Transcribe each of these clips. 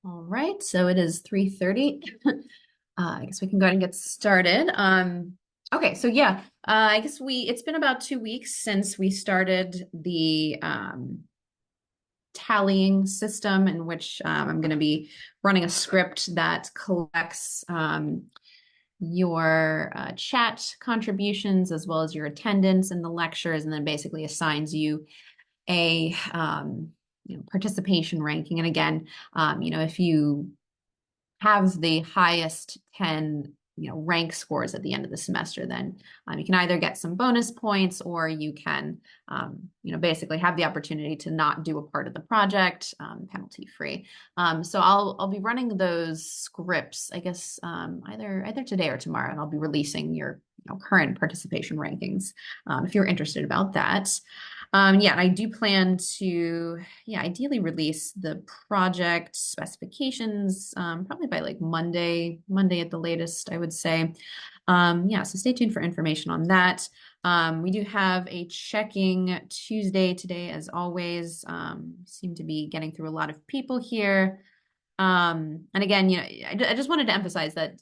All right, so it is 3:30. I guess we can go ahead and get started. Okay, so yeah, I guess it's been about 2 weeks since we started the tallying system in which I'm going to be running a script that collects your chat contributions as well as your attendance in the lectures, and then basically assigns you a participation ranking. And again, if you have the highest 10 rank scores at the end of the semester, then you can either get some bonus points, or you can basically have the opportunity to not do a part of the project, penalty free. So I'll be running those scripts, I guess, either today or tomorrow, and I'll be releasing your current participation rankings if you're interested about that. Yeah, I do plan to, ideally release the project specifications probably by like Monday at the latest, I would say. Yeah, so stay tuned for information on that. We do have a checking Tuesday today, as always. Seem to be getting through a lot of people here. And again, I just wanted to emphasize that,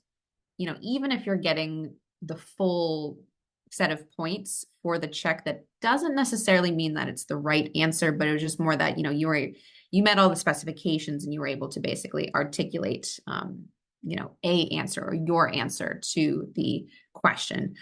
even if you're getting the full set of points for the check, that doesn't necessarily mean that it's the right answer, but it was just more that, you met all the specifications and you were able to basically articulate, a answer or your answer to the question.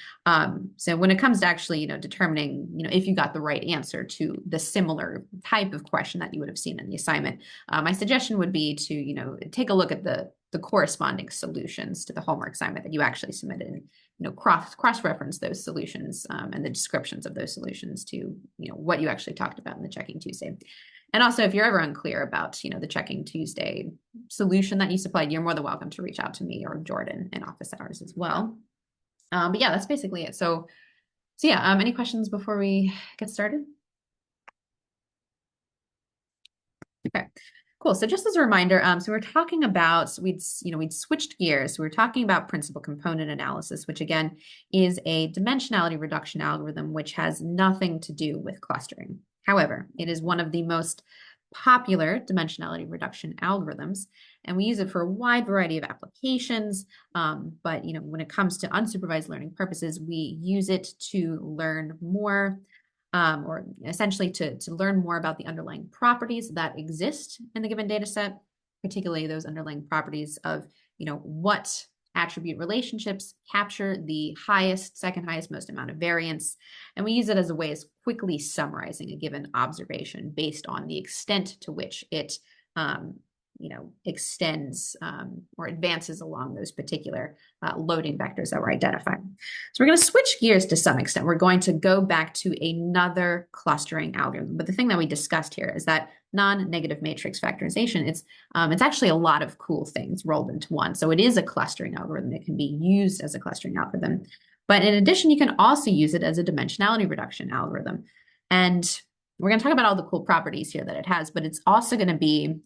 So when it comes to actually, determining, if you got the right answer to the similar type of question that you would have seen in the assignment, my suggestion would be to, take a look at the corresponding solutions to the homework assignment that you actually submitted, and cross-reference those solutions and the descriptions of those solutions to what you actually talked about in the Checking Tuesday. And also, if you're ever unclear about the Checking Tuesday solution that you supplied, you're more than welcome to reach out to me or Jordan in office hours as well. But yeah, that's basically it. So yeah, any questions before we get started? Okay, cool. So just as a reminder, so we're talking about, we'd switched gears. So we're talking about principal component analysis, which again is a dimensionality reduction algorithm, which has nothing to do with clustering. However, it is one of the most popular dimensionality reduction algorithms, and we use it for a wide variety of applications. But when it comes to unsupervised learning purposes, we use it to learn more, or essentially to learn more about the underlying properties that exist in the given data set, particularly those underlying properties of, what attribute relationships capture the highest, second highest, most amount of variance. And we use it as a way of quickly summarizing a given observation based on the extent to which it extends or advances along those particular loading vectors that we're identifying. So we're going to switch gears to some extent. We're going to go back to another clustering algorithm. But the thing that we discussed here is that non-negative matrix factorization, it's actually a lot of cool things rolled into one. So it is a clustering algorithm. It can be used as a clustering algorithm. But in addition, you can also use it as a dimensionality reduction algorithm. And we're going to talk about all the cool properties here that it has, but it's also going to be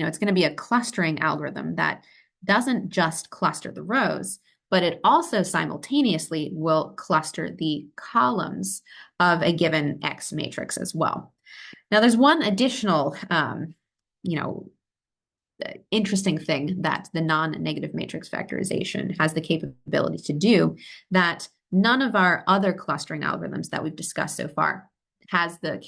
it's going to be a clustering algorithm that doesn't just cluster the rows, but it also simultaneously will cluster the columns of a given X matrix as well. Now, there's one additional, interesting thing that the non-negative matrix factorization has the capability to do that none of our other clustering algorithms that we've discussed so far has the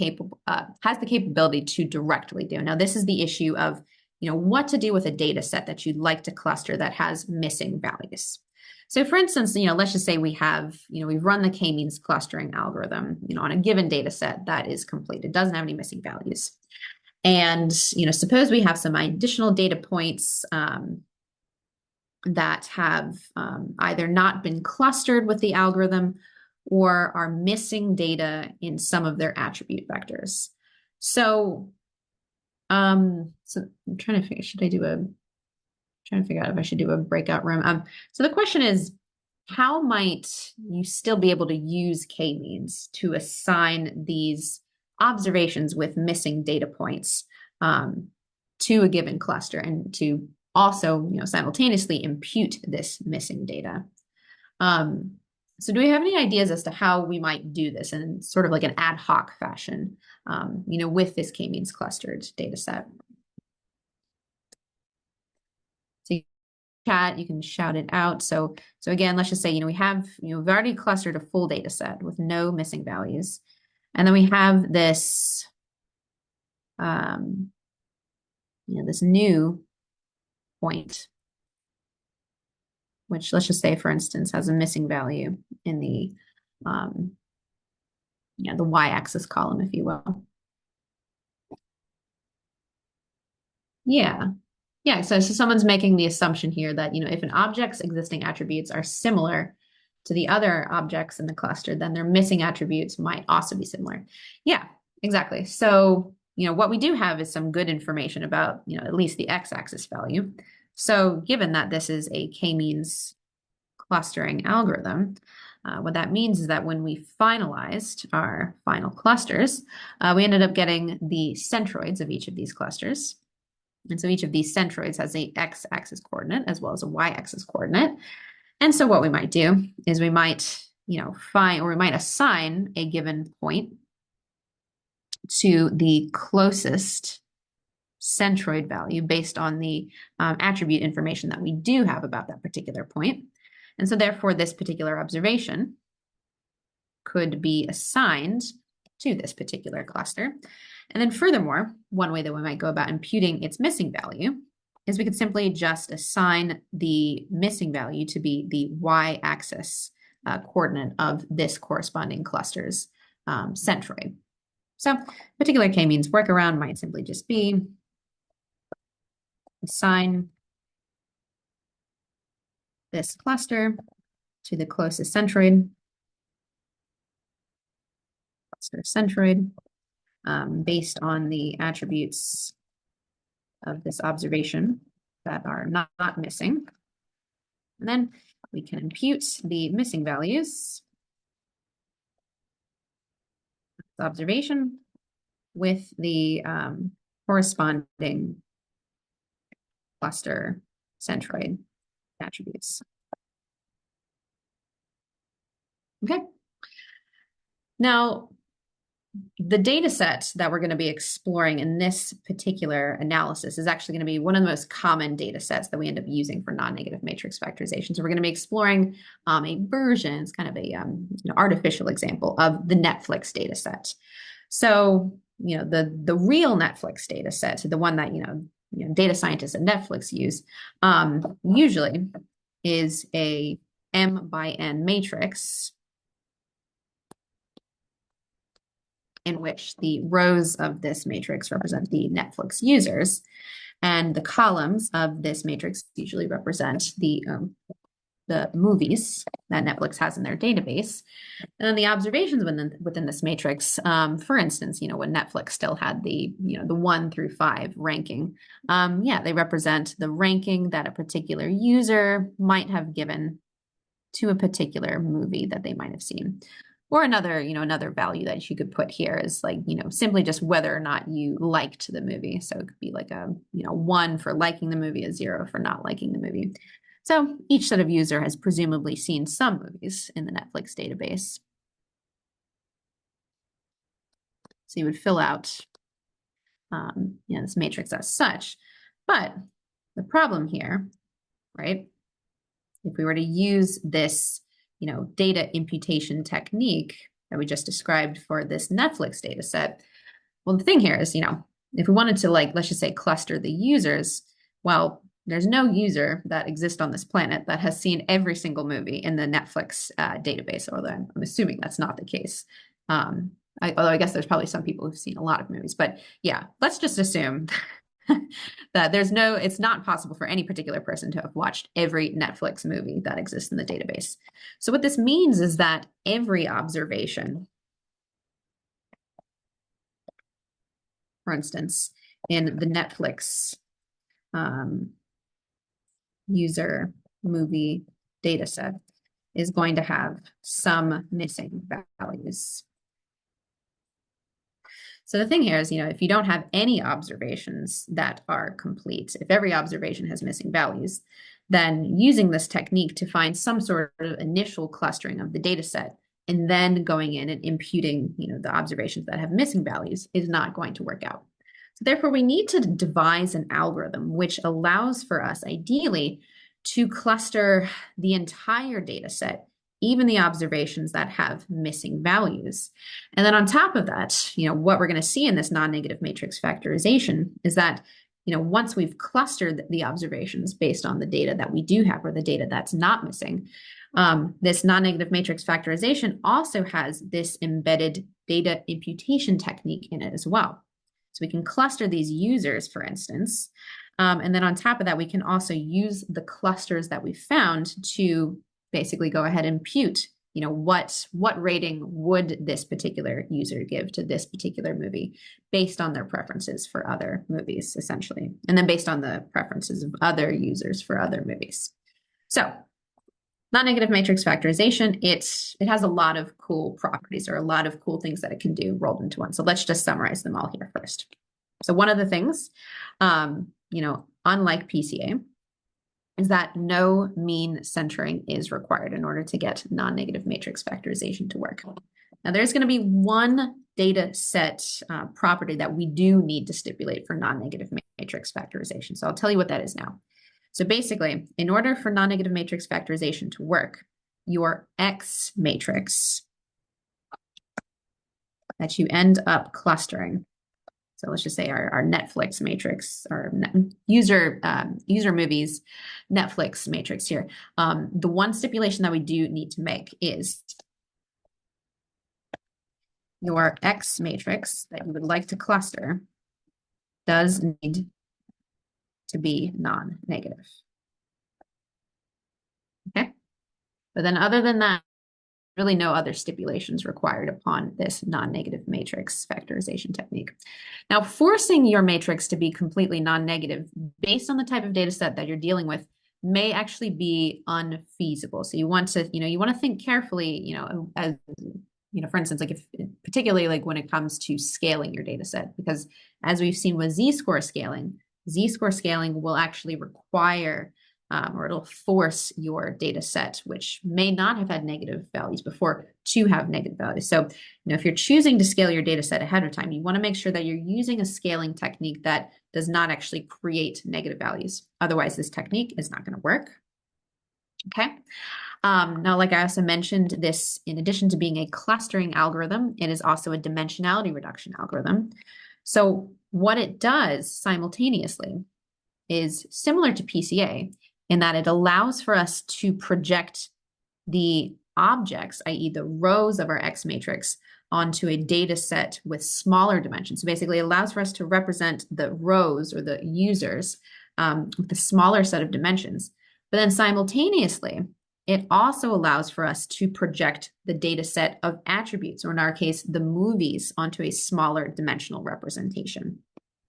capability to directly do. Now, this is the issue of what to do with a data set that you'd like to cluster that has missing values. So for instance, let's just say we have, we've run the k-means clustering algorithm, on a given data set that is complete. It doesn't have any missing values. And, suppose we have some additional data points that have either not been clustered with the algorithm or are missing data in some of their attribute vectors. So, I'm trying to figure, trying to figure out if I should do a breakout room. So the question is, how might you still be able to use k-means to assign these observations with missing data points to a given cluster, and to also, simultaneously impute this missing data? So do we have any ideas as to how we might do this in sort of like an ad hoc fashion, with this k-means clustered data set? chat, you can shout it out. So again, let's just say, we have, we've already clustered a full data set with no missing values. And then we have this, this new point, which let's just say, for instance, has a missing value in the, the y-axis column, if you will. Yeah. Yeah, so someone's making the assumption here that, if an object's existing attributes are similar to the other objects in the cluster, then their missing attributes might also be similar. Yeah, exactly. So, what we do have is some good information about, at least the x-axis value. So given that this is a k-means clustering algorithm, what that means is that when we finalized our final clusters, we ended up getting the centroids of each of these clusters. And so each of these centroids has a x-axis coordinate as well as a y-axis coordinate. And so what we might do is we might, find, or we might assign a given point to the closest centroid value based on the attribute information that we do have about that particular point. And so therefore, this particular observation could be assigned to this particular cluster. And then furthermore, one way that we might go about imputing its missing value is we could simply just assign the missing value to be the y-axis coordinate of this corresponding cluster's centroid. So particular k-means workaround might simply just be assign this cluster to the closest centroid, based on the attributes of this observation that are not missing. And then we can impute the missing values observation with the corresponding cluster centroid attributes. Okay. Now, the data set that we're going to be exploring in this particular analysis is actually going to be one of the most common data sets that we end up using for non-negative matrix factorization. So we're going to be exploring a version, it's kind of a artificial example of the Netflix data set. So, the real Netflix data set, the one that, data scientists at Netflix use, usually is a M by N matrix in which the rows of this matrix represent the Netflix users, and the columns of this matrix usually represent the movies that Netflix has in their database. And then the observations within this matrix, for instance, when Netflix still had the 1 through 5 ranking, they represent the ranking that a particular user might have given to a particular movie that they might have seen. Or another value that you could put here is simply just whether or not you liked the movie. So it could be like a, 1 for liking the movie, a 0 for not liking the movie. So each set of user has presumably seen some movies in the Netflix database. So you would fill out, this matrix as such. But the problem here, right, if we were to use this data imputation technique that we just described for this Netflix data set, well, the thing here is, if we wanted to, let's just say, cluster the users, well, there's no user that exists on this planet that has seen every single movie in the Netflix database, although I'm assuming that's not the case. Although I guess there's probably some people who've seen a lot of movies, but yeah, let's just assume that it's not possible for any particular person to have watched every Netflix movie that exists in the database. So what this means is that every observation, for instance, in the Netflix user movie dataset, is going to have some missing values. So the thing here is, if you don't have any observations that are complete, if every observation has missing values, then using this technique to find some sort of initial clustering of the data set and then going in and imputing, the observations that have missing values is not going to work out. So therefore, we need to devise an algorithm which allows for us, ideally, to cluster the entire data set, even the observations that have missing values. And then on top of that, what we're going to see in this non-negative matrix factorization is that, once we've clustered the observations based on the data that we do have or the data that's not missing, this non-negative matrix factorization also has this embedded data imputation technique in it as well. So we can cluster these users, for instance, and then on top of that, we can also use the clusters that we found to basically go ahead and impute, what rating would this particular user give to this particular movie based on their preferences for other movies, essentially, and then based on the preferences of other users for other movies. So non-negative matrix factorization, it has a lot of cool properties or a lot of cool things that it can do rolled into one. So let's just summarize them all here first. So one of the things, unlike PCA, is that no mean centering is required in order to get non-negative matrix factorization to work. Now, there's going to be one data set property that we do need to stipulate for non-negative matrix factorization. So I'll tell you what that is now. So basically, in order for non-negative matrix factorization to work, your X matrix that you end up clustering, so let's just say our Netflix matrix, our user movies Netflix matrix here. The one stipulation that we do need to make is your X matrix that you would like to cluster does need to be non-negative. Okay. But then other than that, really no other stipulations required upon this non-negative matrix factorization technique. Now, forcing your matrix to be completely non-negative based on the type of data set that you're dealing with may actually be unfeasible. So you want to think carefully, as for instance, like if particularly like when it comes to scaling your data set, because as we've seen with z-score scaling will actually require or it'll force your data set, which may not have had negative values before, to have negative values. So, if you're choosing to scale your data set ahead of time, you want to make sure that you're using a scaling technique that does not actually create negative values. Otherwise, this technique is not going to work. Okay. Now, like I also mentioned, this, in addition to being a clustering algorithm, it is also a dimensionality reduction algorithm. So what it does simultaneously is similar to PCA in that it allows for us to project the objects, i.e. the rows of our X matrix, onto a data set with smaller dimensions. So basically it allows for us to represent the rows or the users with a smaller set of dimensions. But then simultaneously, it also allows for us to project the data set of attributes, or in our case, the movies, onto a smaller dimensional representation.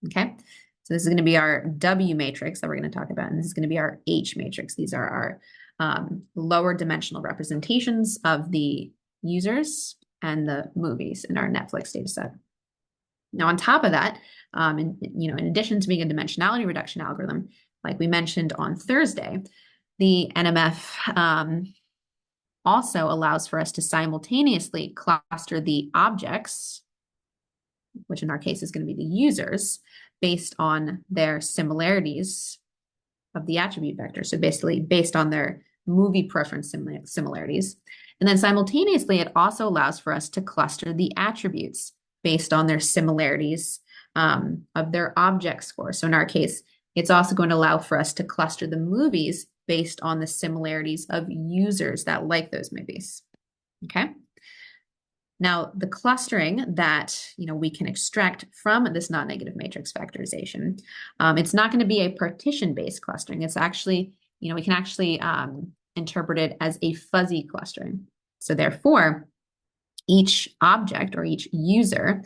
Okay. So this is going to be our W matrix that we're going to talk about, and this is going to be our H matrix. These are our lower dimensional representations of the users and the movies in our Netflix data set. Now, on top of that, in addition to being a dimensionality reduction algorithm, like we mentioned on Thursday, the NMF also allows for us to simultaneously cluster the objects, which in our case is going to be the users, based on their similarities of the attribute vector. So basically based on their movie preference similarities. And then simultaneously, it also allows for us to cluster the attributes based on their similarities of their object score. So in our case, it's also going to allow for us to cluster the movies based on the similarities of users that like those movies. Okay. Now, the clustering that we can extract from this non-negative matrix factorization, it's not going to be a partition-based clustering. It's actually, we can actually interpret it as a fuzzy clustering. So therefore, each object or each user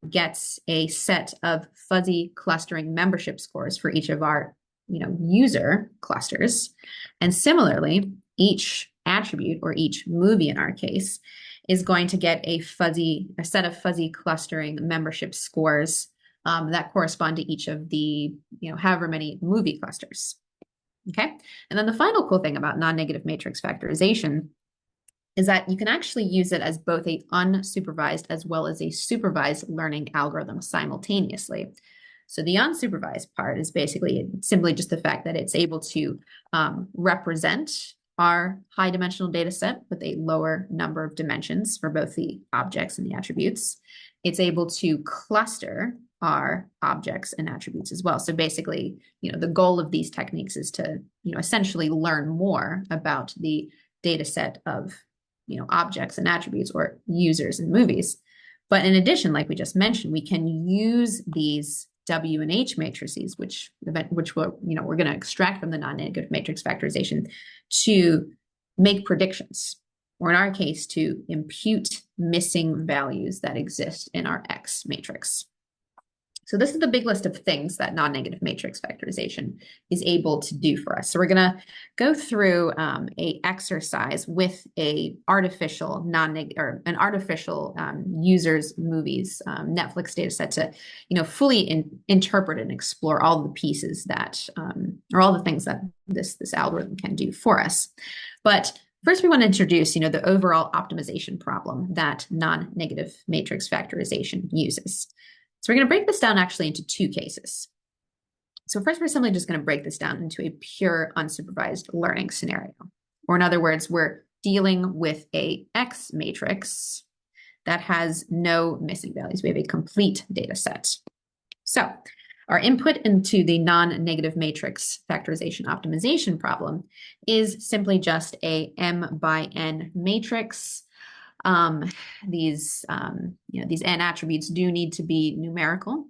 gets a set of fuzzy clustering membership scores for each of our user clusters. And similarly, each attribute or each movie in our case is going to get a set of fuzzy clustering membership scores that correspond to each of the, however many movie clusters. Okay. And then the final cool thing about non-negative matrix factorization is that you can actually use it as both a unsupervised as well as a supervised learning algorithm simultaneously. So the unsupervised part is basically simply just the fact that it's able to represent our high dimensional data set with a lower number of dimensions for both the objects and the attributes. It's able to cluster our objects and attributes as well. So basically, the goal of these techniques is to, essentially learn more about the data set of, objects and attributes or users in movies. But in addition, like we just mentioned, we can use these W and H matrices, which we're going to extract from the non-negative matrix factorization to make predictions, or in our case, to impute missing values that exist in our X matrix. So this is the big list of things that non-negative matrix factorization is able to do for us. So we're going to go through a exercise with a artificial users movies Netflix data set to fully interpret and explore all the pieces that or all the things that this algorithm can do for us. But first, we want to introduce the overall optimization problem that non-negative matrix factorization uses. So we're going to break this down actually into two cases. So first, we're simply just going to break this down into a pure unsupervised learning scenario. Or in other words, we're dealing with a X matrix that has no missing values. We have a complete data set. So our input into the non-negative matrix factorization optimization problem is simply just a M by N matrix. These N attributes do need to be numerical.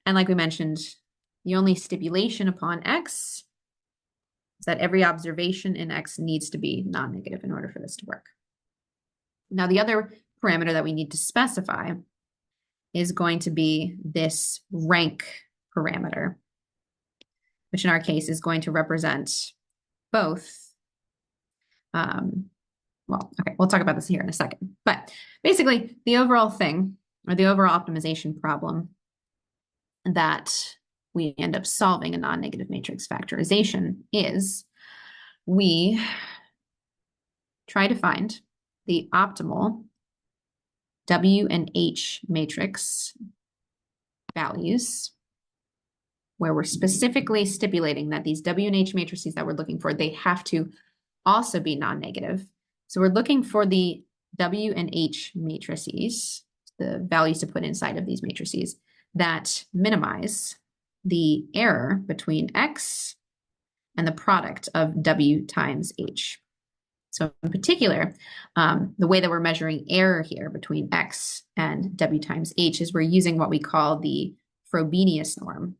And like we mentioned, the only stipulation upon X is that every observation in X needs to be non-negative in order for this to work. Now, the other parameter that we need to specify is going to be this rank parameter, which in our case is going to represent both we'll talk about this here in a second. But basically, the overall thing, or the overall optimization problem that we end up solving in non-negative matrix factorization is we try to find the optimal W and H matrix values, where we're specifically stipulating that these W and H matrices that we're looking for, they have to also be non-negative. So we're looking for the W and H matrices, the values to put inside of these matrices that minimize the error between X and the product of W times H. So in particular, the way that we're measuring error here between X and W times H is we're using what we call the Frobenius norm.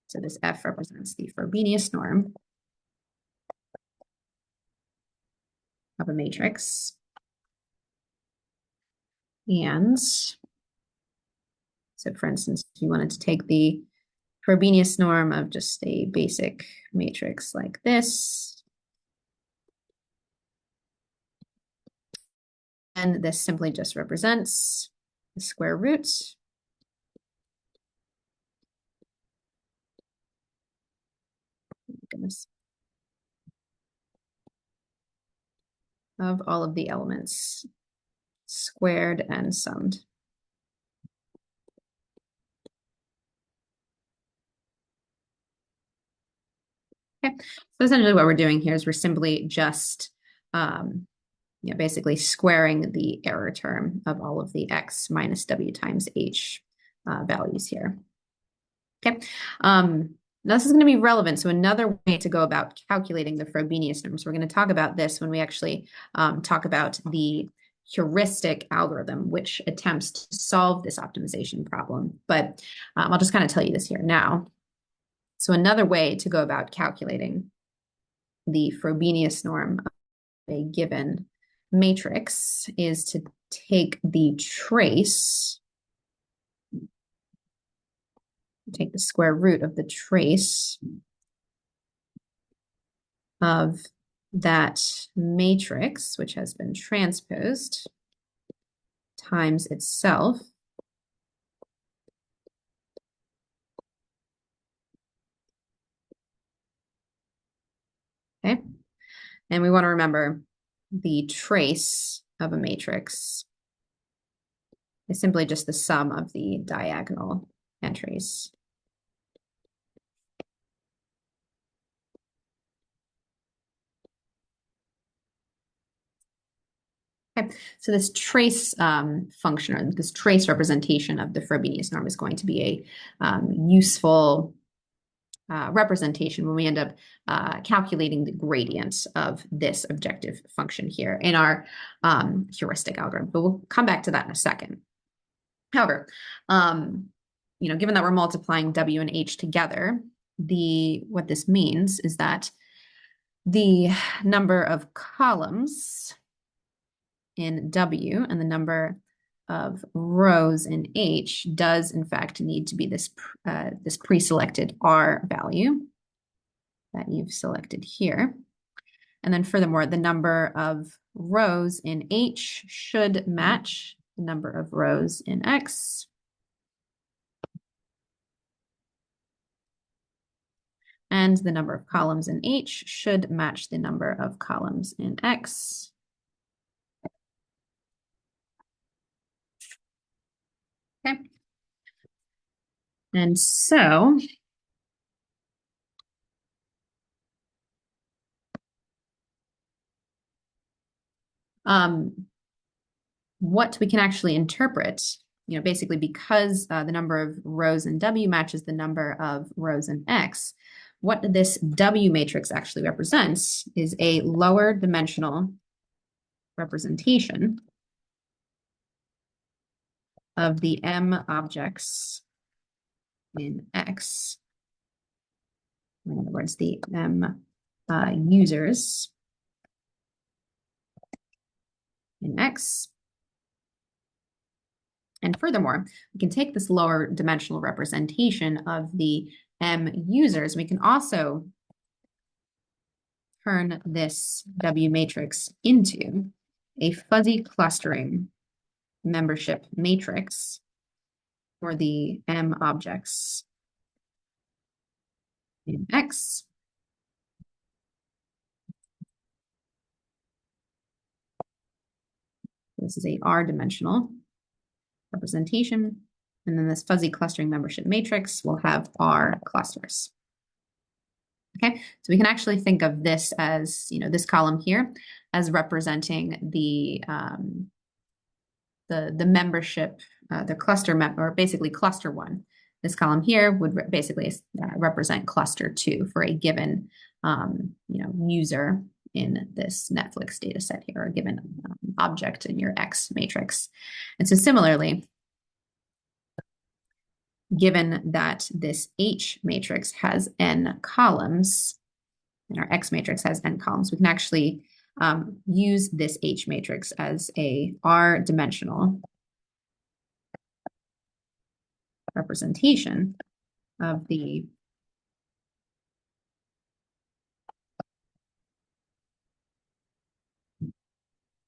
So this F represents the Frobenius norm of a matrix. And so for instance, if you wanted to take the Frobenius norm of just a basic matrix like this, and this simply just represents the square root of all of the elements squared and summed. Okay, so essentially what we're doing here is we're simply just basically squaring the error term of all of the X minus W times H values here. Okay, now this is going to be relevant. So another way to go about calculating the Frobenius norm. So we're going to talk about this when we actually talk about the heuristic algorithm, which attempts to solve this optimization problem. But I'll just kind of tell you this here now. So another way to go about calculating the Frobenius norm of a given matrix is to take the trace, take the square root of the trace of that matrix, which has been transposed, times itself. Okay, and we want to remember the trace of a matrix is simply just the sum of the diagonal entries. Okay, so this trace function, or this trace representation of the Frobenius norm, is going to be a useful representation when we end up calculating the gradient of this objective function here in our heuristic algorithm. But we'll come back to that in a second. However, given that we're multiplying W and H together, what this means is that the number of columns in W and the number of rows in H does in fact need to be this pre-selected R value that you've selected here. And then furthermore, the number of rows in H should match the number of rows in X. And the number of columns in H should match the number of columns in X. Okay. And so what we can actually interpret, basically because the number of rows in W matches the number of rows in X, what this W matrix actually represents is a lower dimensional representation of the M objects in X. In other words, the M users in X. And furthermore, we can take this lower dimensional representation of the M users. We can also turn this W matrix into a fuzzy clustering membership matrix for the M objects in X. This is a R-dimensional representation. And then this fuzzy clustering membership matrix will have R clusters. Okay, so we can actually think of this as, this column here as representing the membership, the cluster or basically cluster 1. This column here would basically represent cluster 2 for a given, user in this Netflix data set here, or a given object in your X matrix. And so similarly, given that this H matrix has n columns, and our X matrix has n columns, we can actually use this H matrix as a R-dimensional representation of the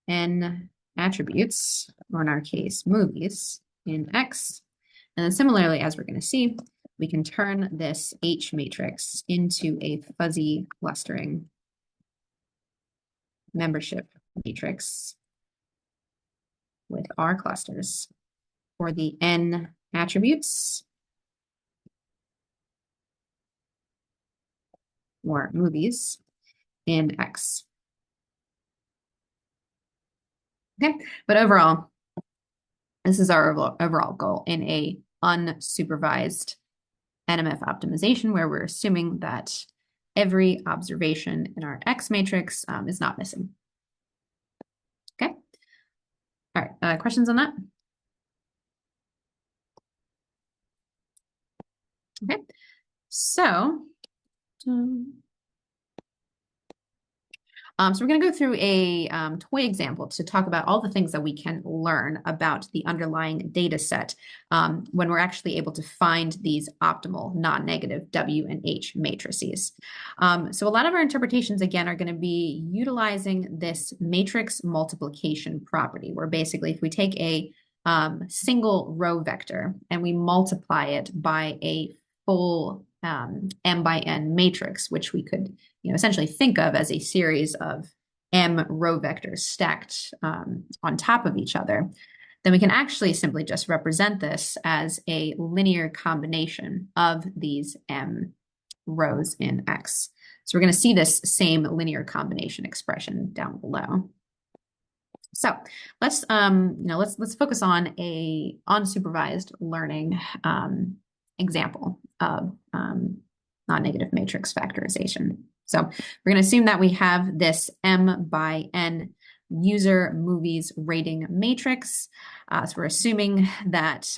n attributes, or in our case, movies in X. And then similarly, as we're going to see, we can turn this H matrix into a fuzzy clustering membership matrix with R clusters for the n attributes or movies in X. Okay, but overall, this is our overall goal in a unsupervised NMF optimization, where we're assuming that every observation in our X matrix is not missing. Okay. All right. Questions on that? Okay. So we're going to go through a toy example to talk about all the things that we can learn about the underlying data set when we're actually able to find these optimal non-negative W and H matrices. So a lot of our interpretations, again, are going to be utilizing this matrix multiplication property, where basically if we take a single row vector and we multiply it by a full M by N matrix, which we could essentially think of as a series of M row vectors stacked on top of each other, then we can actually simply just represent this as a linear combination of these m rows in X. So we're going to see this same linear combination expression down below. So let's focus on a unsupervised learning example of non-negative matrix factorization. So we're going to assume that we have this M by N user movies rating matrix. So we're assuming that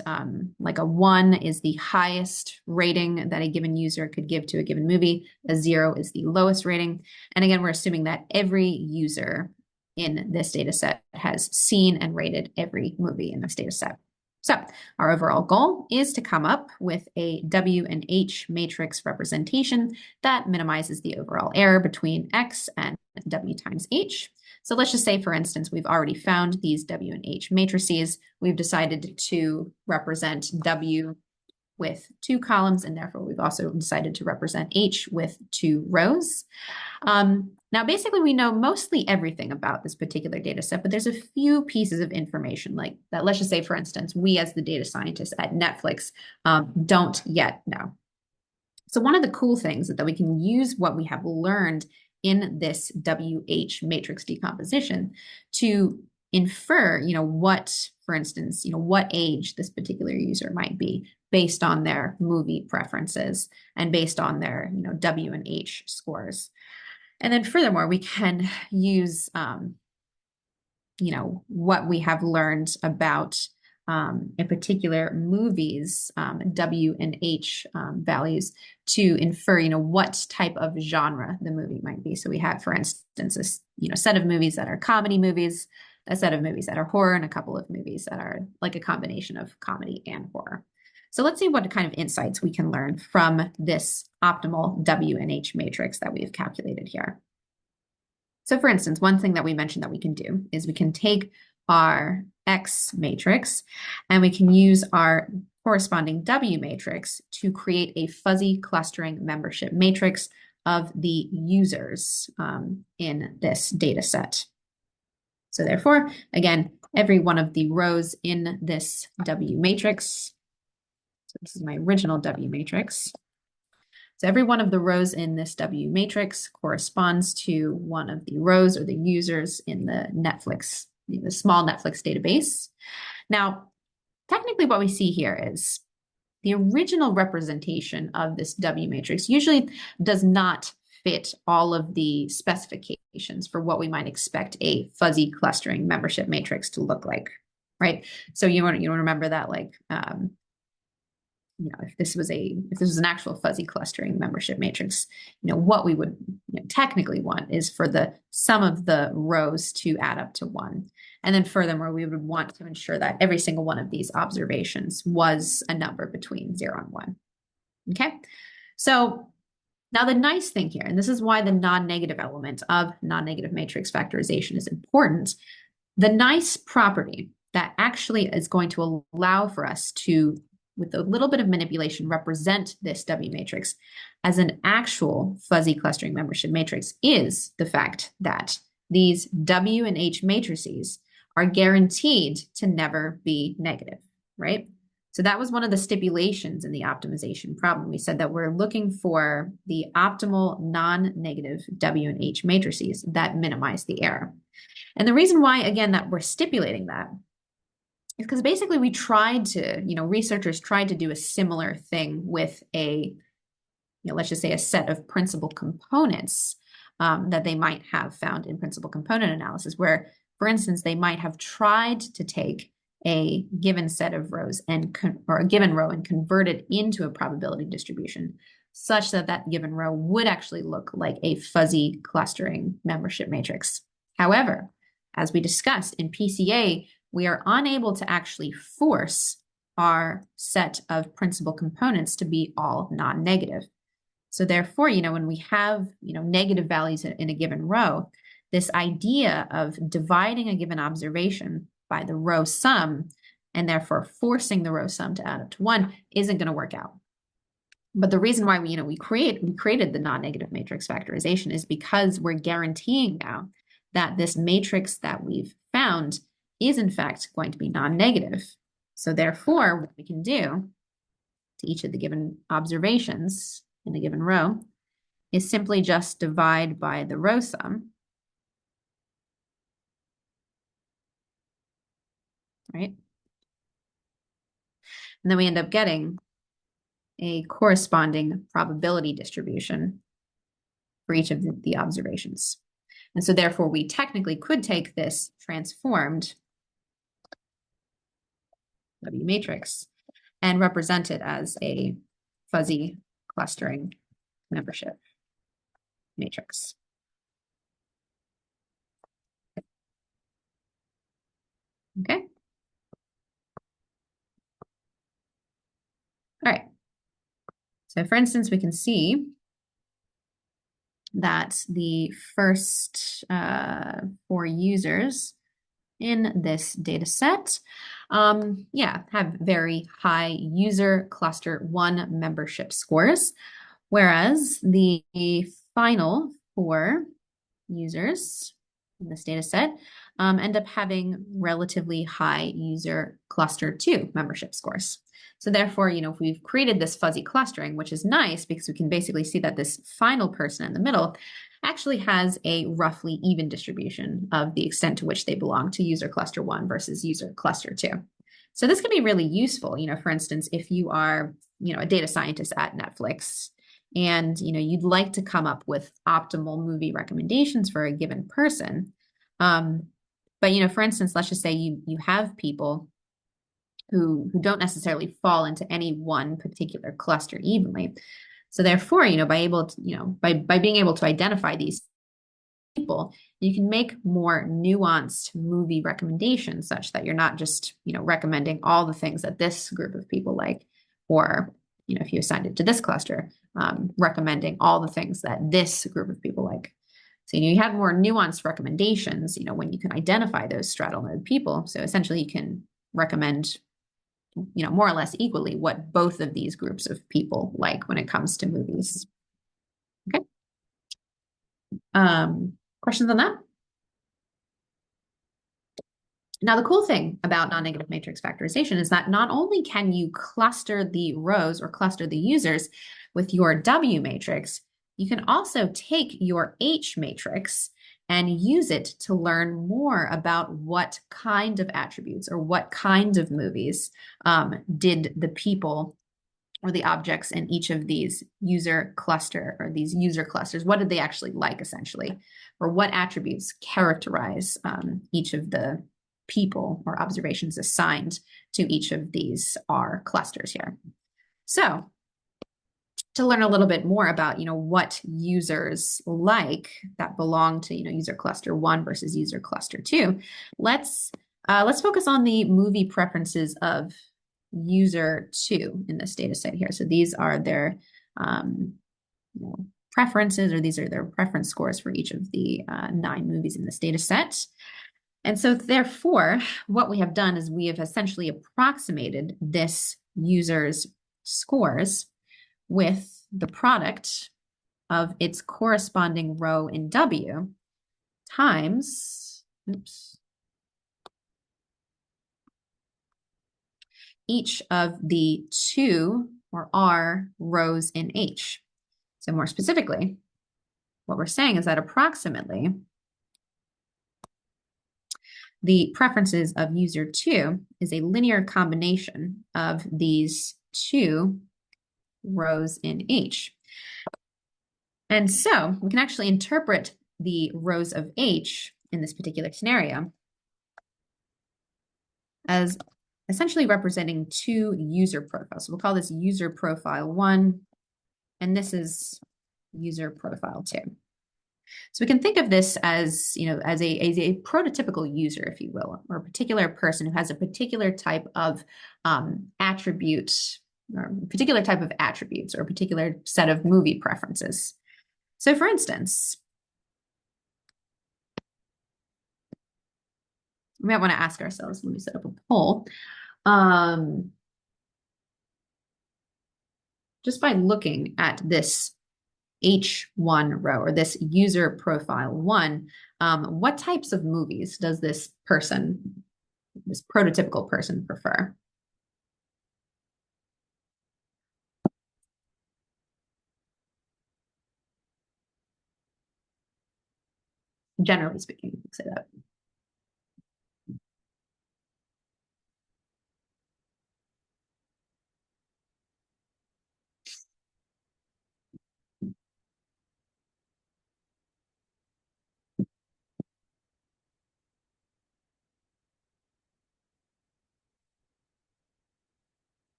like a 1 is the highest rating that a given user could give to a given movie. A 0 is the lowest rating. And again, we're assuming that every user in this data set has seen and rated every movie in this data set. So our overall goal is to come up with a W and H matrix representation that minimizes the overall error between X and W times H. So let's just say, for instance, we've already found these W and H matrices. We've decided to represent W with 2 columns, and therefore we've also decided to represent H with 2 rows. Now, basically, we know mostly everything about this particular data set, but there's a few pieces of information like that. Let's just say, for instance, we as the data scientists at Netflix don't yet know. So one of the cool things is that we can use what we have learned in this WH matrix decomposition to infer, what, for instance, what age this particular user might be based on their movie preferences and based on their, W and H scores. And then furthermore, we can use, what we have learned about in particular movies, W and H values to infer, what type of genre the movie might be. So we have, for instance, a set of movies that are comedy movies, a set of movies that are horror, and a couple of movies that are like a combination of comedy and horror. So let's see what kind of insights we can learn from this optimal W and H matrix that we've calculated here. So for instance, one thing that we mentioned that we can do is we can take our X matrix and we can use our corresponding W matrix to create a fuzzy clustering membership matrix of the users in this data set. So therefore, again, every one of the rows in this W matrix, so this is my original W matrix. So every one of the rows in this W matrix corresponds to one of the rows or the users in the small Netflix database. Now, technically what we see here is the original representation of this W matrix usually does not fit all of the specifications for what we might expect a fuzzy clustering membership matrix to look like, right? So you want to remember that, like, if this was an actual fuzzy clustering membership matrix, what we would technically want is for the sum of the rows to add up to 1. And then furthermore, we would want to ensure that every single one of these observations was a number between 0 and 1. Okay, so now the nice thing here, and this is why the non-negative element of non-negative matrix factorization is important, the nice property that actually is going to allow for us to, with a little bit of manipulation, represent this W matrix as an actual fuzzy clustering membership matrix is the fact that these W and H matrices are guaranteed to never be negative, right? So that was one of the stipulations in the optimization problem. We said that we're looking for the optimal non-negative W and H matrices that minimize the error. And the reason why, again, that we're stipulating that is because basically we tried to, researchers tried to do a similar thing with let's just say a set of principal components that they might have found in principal component analysis, where, for instance, they might have tried to take a given set of rows or a given row and convert it into a probability distribution such that that given row would actually look like a fuzzy clustering membership matrix. However, as we discussed in PCA, we are unable to actually force our set of principal components to be all non-negative. So therefore, when we have, negative values in a given row, this idea of dividing a given observation by the row sum and therefore forcing the row sum to add up to 1 isn't going to work out. But the reason why we created the non-negative matrix factorization is because we're guaranteeing now that this matrix that we've found is in fact going to be non-negative. So therefore, what we can do to each of the given observations in a given row is simply just divide by the row sum, right? And then we end up getting a corresponding probability distribution for each of the observations. And so therefore, we technically could take this transformed W matrix and represent it as a fuzzy clustering membership matrix. Okay. All right. So for instance, we can see that the first 4 users in this data set, have very high user cluster 1 membership scores, whereas the final 4 users in this data set end up having relatively high user cluster 2 membership scores. So therefore, if we've created this fuzzy clustering, which is nice because we can basically see that this final person in the middle actually has a roughly even distribution of the extent to which they belong to user cluster 1 versus user cluster 2. So this can be really useful, for instance, if you are, a data scientist at Netflix and, you'd like to come up with optimal movie recommendations for a given person. But, for instance, let's just say you have people who don't necessarily fall into any one particular cluster evenly. So therefore, by being able to identify these people, you can make more nuanced movie recommendations such that you're not just, recommending all the things that this group of people like, or, if you assigned it to this cluster, recommending all the things that this group of people like. So, you have more nuanced recommendations, when you can identify those straddle node people. So essentially you can recommend, more or less equally what both of these groups of people like when it comes to movies. Okay. Questions on that? Now, the cool thing about non-negative matrix factorization is that not only can you cluster the rows or cluster the users with your W matrix, you can also take your H matrix and use it to learn more about what kind of attributes or what kind of movies did the people or the objects in each of these user cluster or these user clusters, what did they actually like essentially, or what attributes characterize each of the people or observations assigned to each of these R clusters here. So to learn a little bit more about, what users like that belong to, user cluster 1 versus user cluster 2, let's focus on the movie preferences of user 2 in this data set here. So these are their preferences, or these are their preference scores for each of the 9 movies in this data set. And so therefore, what we have done is we have essentially approximated this user's scores with the product of its corresponding row in W times, each of the 2 or R rows in H. So more specifically, what we're saying is that approximately the preferences of user 2 is a linear combination of these 2 rows in H. And so we can actually interpret the rows of H in this particular scenario as essentially representing 2 user profiles. So we'll call this user profile 1, and this is user profile 2. So we can think of this as, as a prototypical user, if you will, or a particular person who has a particular type of attribute, or particular type of attributes, or a particular set of movie preferences. So for instance, we might want to ask ourselves, let me set up a poll. Just by looking at this H1 row, or this user profile 1, what types of movies does this person this prototypical person prefer? Generally speaking, say that.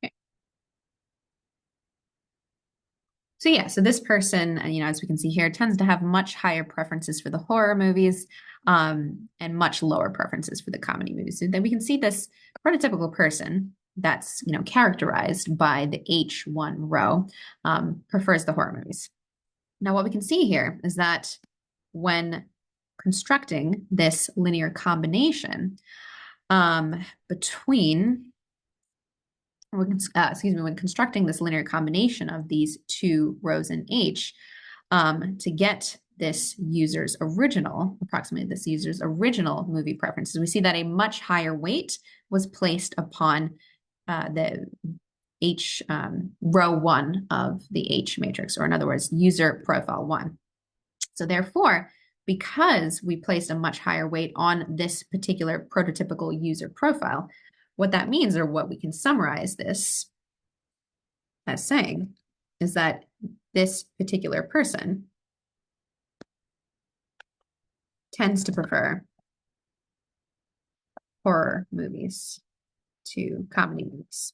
Okay. So yeah, so this person, as we can see here, tends to have much higher preferences for the horror movies, and much lower preferences for the comedy movies. So then we can see this prototypical person that's, characterized by the H1 row, prefers the horror movies. Now, what we can see here is that when constructing this linear combination, between when constructing this linear combination of these two rows in H, to get approximately this user's original movie preferences, we see that a much higher weight was placed upon the H row 1 of the H matrix, or in other words, user profile 1. So therefore, because we placed a much higher weight on this particular prototypical user profile, what that means, or what we can summarize this as saying, is that this particular person tends to prefer horror movies to comedy movies.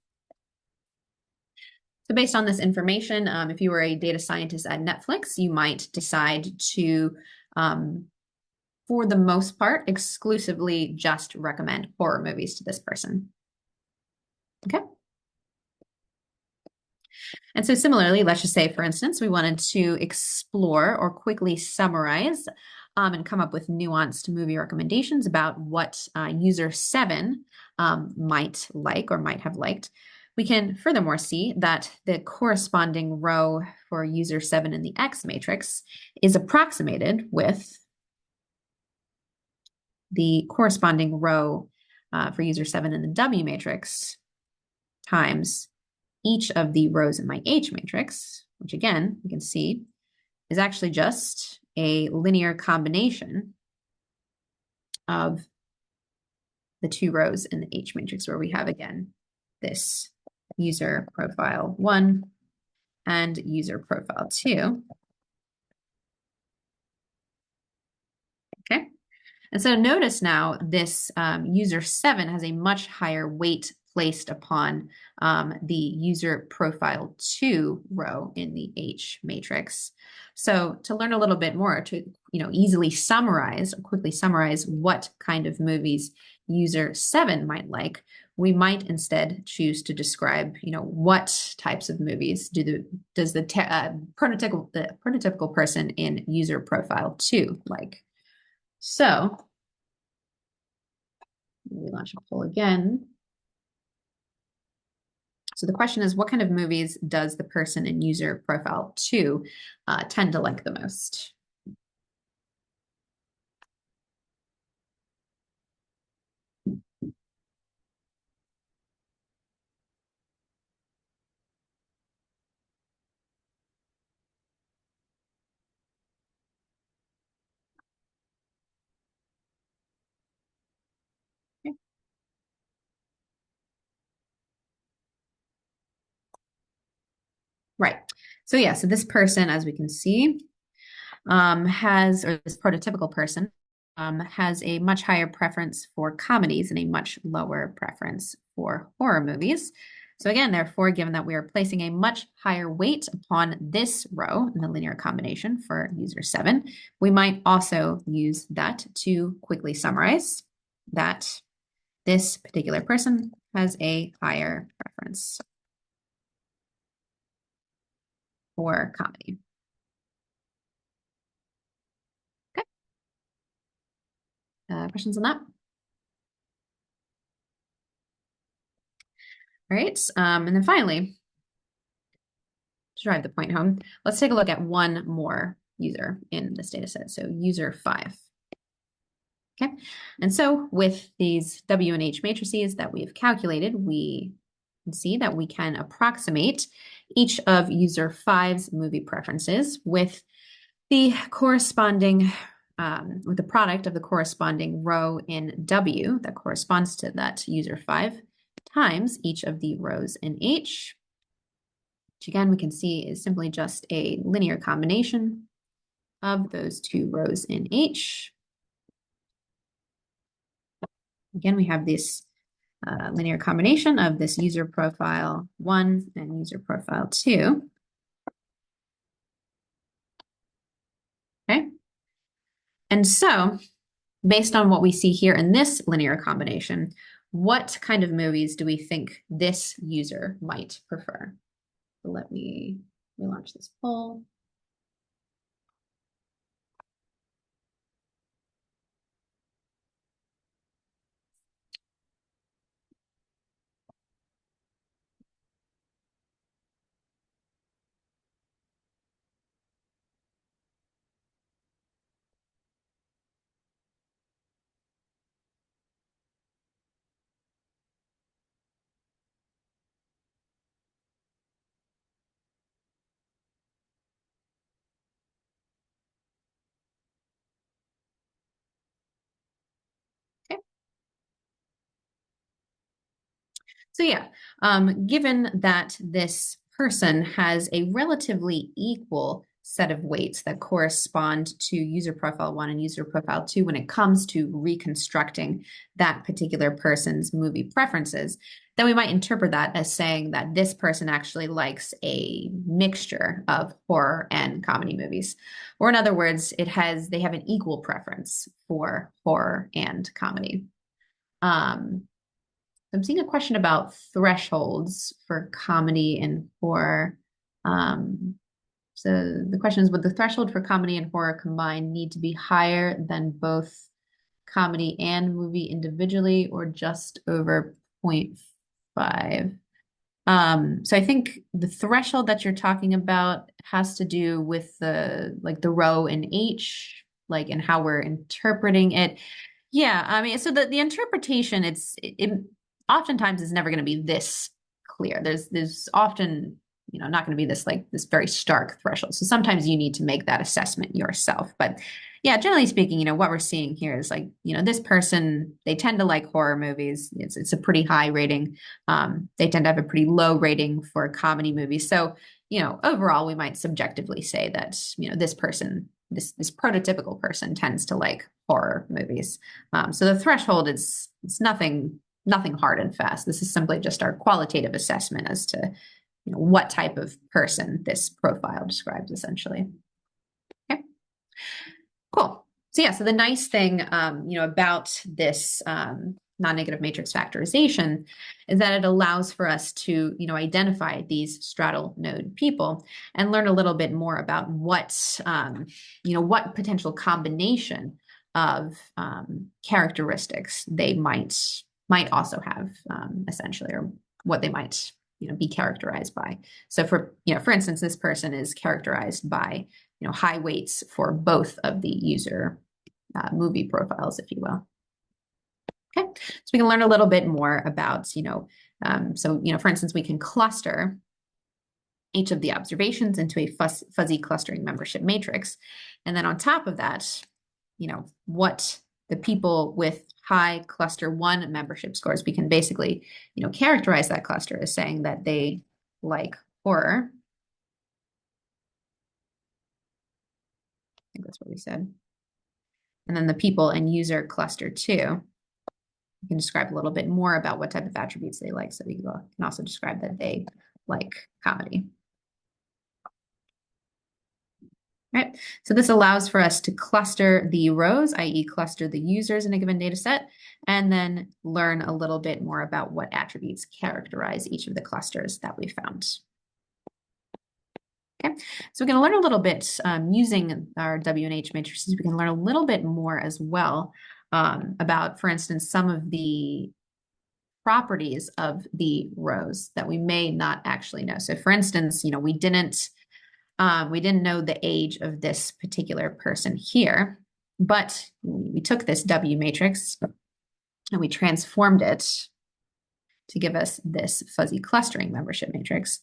So based on this information, if you were a data scientist at Netflix, you might decide to, for the most part, exclusively just recommend horror movies to this person. Okay. And so similarly, let's just say, for instance, we wanted to explore or quickly summarize and come up with nuanced movie recommendations about what user 7 might like or might have liked. We can furthermore see that the corresponding row for user 7 in the X matrix is approximated with the corresponding row for user 7 in the W matrix times each of the rows in my H matrix, which again, we can see is actually just a linear combination of the two rows in the H matrix, where we have, again, this user profile 1 and user profile 2. Okay. And so notice now this user 7 has a much higher weight placed upon the user profile 2 row in the H matrix. So to learn a little bit more, to easily summarize or quickly summarize what kind of movies user 7 might like, we might instead choose to describe what types of movies does the prototypical person in user profile 2 like. So we launch a poll again. So the question is, what kind of movies does the person in user profile 2 tend to like the most? Okay. Right. So yeah, so this person, as we can see, or this prototypical person, has a much higher preference for comedies and a much lower preference for horror movies. So again, therefore, given that we are placing a much higher weight upon this row in the linear combination for user 7, we might also use that to quickly summarize that this particular person has a higher preference for comedy. Okay. Questions on that? All right. And then finally, to drive the point home, let's take a look at one more user in this data set. So user 5. Okay, and so with these W and H matrices that we've calculated, we can see that we can approximate each of user five's movie preferences with the corresponding, with the product of the corresponding row in W that corresponds to that user five times each of the rows in H, which again we can see is simply just a linear combination of those two rows in H. Again, we have this linear combination of this user profile 1 and user profile 2. Okay. And so, based on what we see here in this linear combination, what kind of movies do we think this user might prefer? So let me relaunch this poll. Okay. So yeah, given that this person has a relatively equal set of weights that correspond to user profile 1 and user profile 2 when it comes to reconstructing that particular person's movie preferences, then we might interpret that as saying that this person actually likes a mixture of horror and comedy movies. Or in other words, they have an equal preference for horror and comedy. I'm seeing a question about thresholds for comedy and horror. So the question is, would the threshold for comedy and horror combined need to be higher than both comedy and movie individually, or just over 0.5? So I think the threshold that you're talking about has to do with the row in H, like, and how we're interpreting it. Yeah, I mean, so the interpretation, it oftentimes is never going to be this clear. There's often, not going to be this very stark threshold. So sometimes you need to make that assessment yourself. But yeah, generally speaking, what we're seeing here is this person, they tend to like horror movies. It's a pretty high rating. They tend to have a pretty low rating for comedy movies. So, overall, we might subjectively say that, this person, this prototypical person tends to like horror movies. So the threshold it's nothing hard and fast. This is simply just our qualitative assessment as to what type of person this profile describes, essentially. Okay, cool. So yeah, so the nice thing about this non-negative matrix factorization is that it allows for us to identify these straddle node people and learn a little bit more about what what potential combination of characteristics they might also have, essentially, or what they might be characterized by. So for instance, this person is characterized by high weights for both of the user movie profiles, if you will. Okay, so we can learn a little bit more about, for instance, we can cluster each of the observations into a fuzzy clustering membership matrix. And then on top of that, what the people with high cluster 1 membership scores, we can basically, characterize that cluster as saying that they like horror. I think that's what we said. And then the people and user cluster 2, we can describe a little bit more about what type of attributes they like. So we can also describe that they like comedy. Right. So this allows for us to cluster the rows, i.e. cluster the users in a given data set, and then learn a little bit more about what attributes characterize each of the clusters that we found. Okay, so we're going to learn a little bit using our W and H matrices. We can learn a little bit more as well about, for instance, some of the properties of the rows that we may not actually know. So for instance, we didn't know the age of this particular person here. But we took this W matrix and we transformed it to give us this fuzzy clustering membership matrix.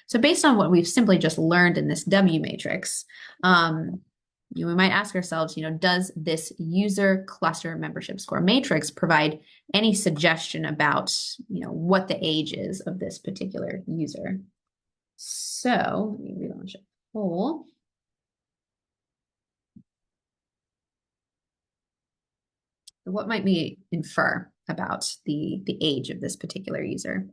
So based on what we've simply just learned in this W matrix, we might ask ourselves, does this user cluster membership score matrix provide any suggestion about, what the age is of this particular user? So let me relaunch a poll. What might we infer about the age of this particular user?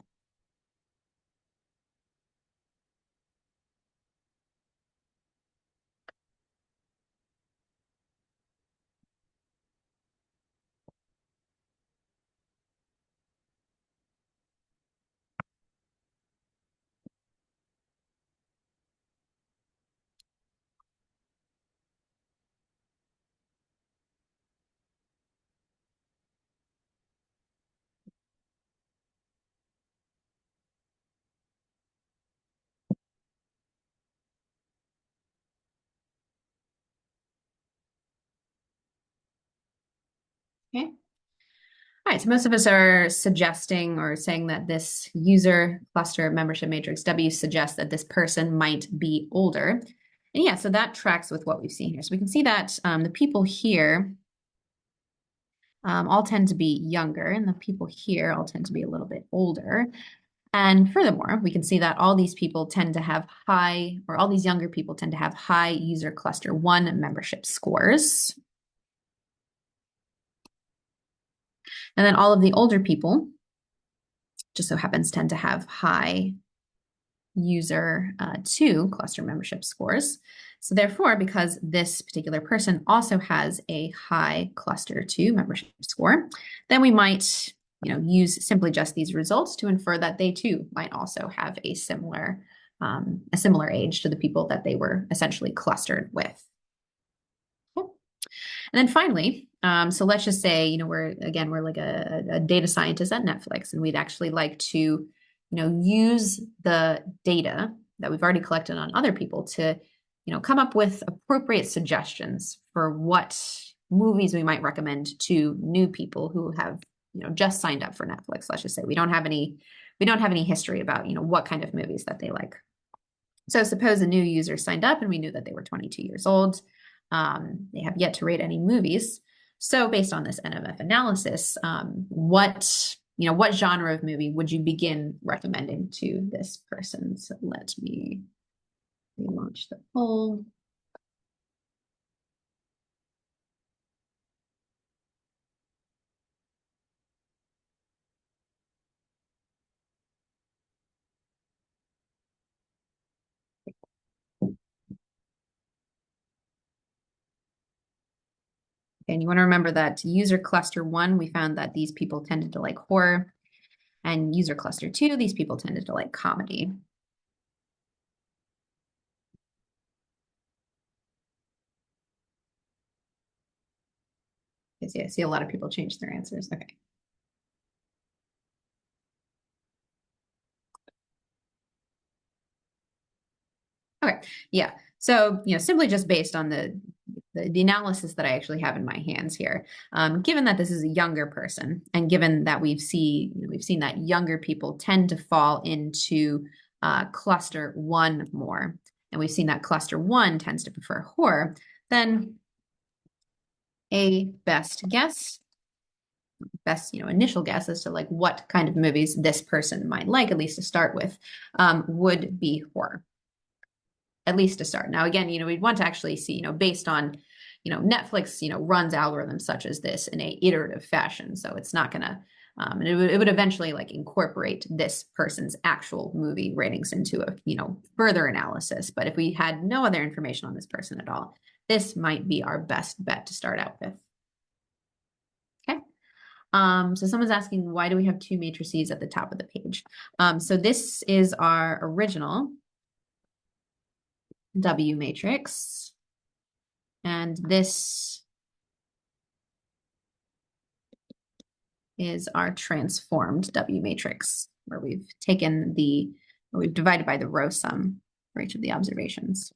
Okay. All right, so most of us are suggesting or saying that this user cluster membership matrix W suggests that this person might be older. And yeah, so that tracks with what we've seen here. So we can see that the people here all tend to be younger, and the people here all tend to be a little bit older. And furthermore, we can see that all these people tend to have high, or all these younger people tend to have high user cluster 1 membership scores. And then all of the older people just so happens tend to have high user 2 cluster membership scores. So therefore, because this particular person also has a high cluster 2 membership score, then we might use simply just these results to infer that they too might also have a similar age to the people that they were essentially clustered with. And then finally, so let's just say, we're like a data scientist at Netflix, and we'd actually like to, use the data that we've already collected on other people to, come up with appropriate suggestions for what movies we might recommend to new people who have, just signed up for Netflix. Let's just say we don't have any history about, what kind of movies that they like. So suppose a new user signed up and we knew that they were 22 years old. They have yet to rate any movies. So based on this NMF analysis, what genre of movie would you begin recommending to this person? So let me relaunch the poll. And you want to remember that user cluster 1, we found that these people tended to like horror, and user cluster 2, these people tended to like comedy. I see a lot of people change their answers. Okay. Okay. Yeah. So, simply just based on the analysis that I actually have in my hands here, given that this is a younger person, and given that we've seen that younger people tend to fall into cluster 1 more, and we've seen that cluster 1 tends to prefer horror, then a best initial guess as to like what kind of movies this person might like, at least to start with, would be horror. At least to start. Now, again, we'd want to actually see, based on, Netflix, runs algorithms such as this in a iterative fashion. So it's not going to, it would eventually like incorporate this person's actual movie ratings into a, further analysis. But if we had no other information on this person at all, this might be our best bet to start out with. Okay. So someone's asking, why do we have 2 matrices at the top of the page? So this is our original W matrix, and this is our transformed W matrix, where we've divided by the row sum for each of the observations.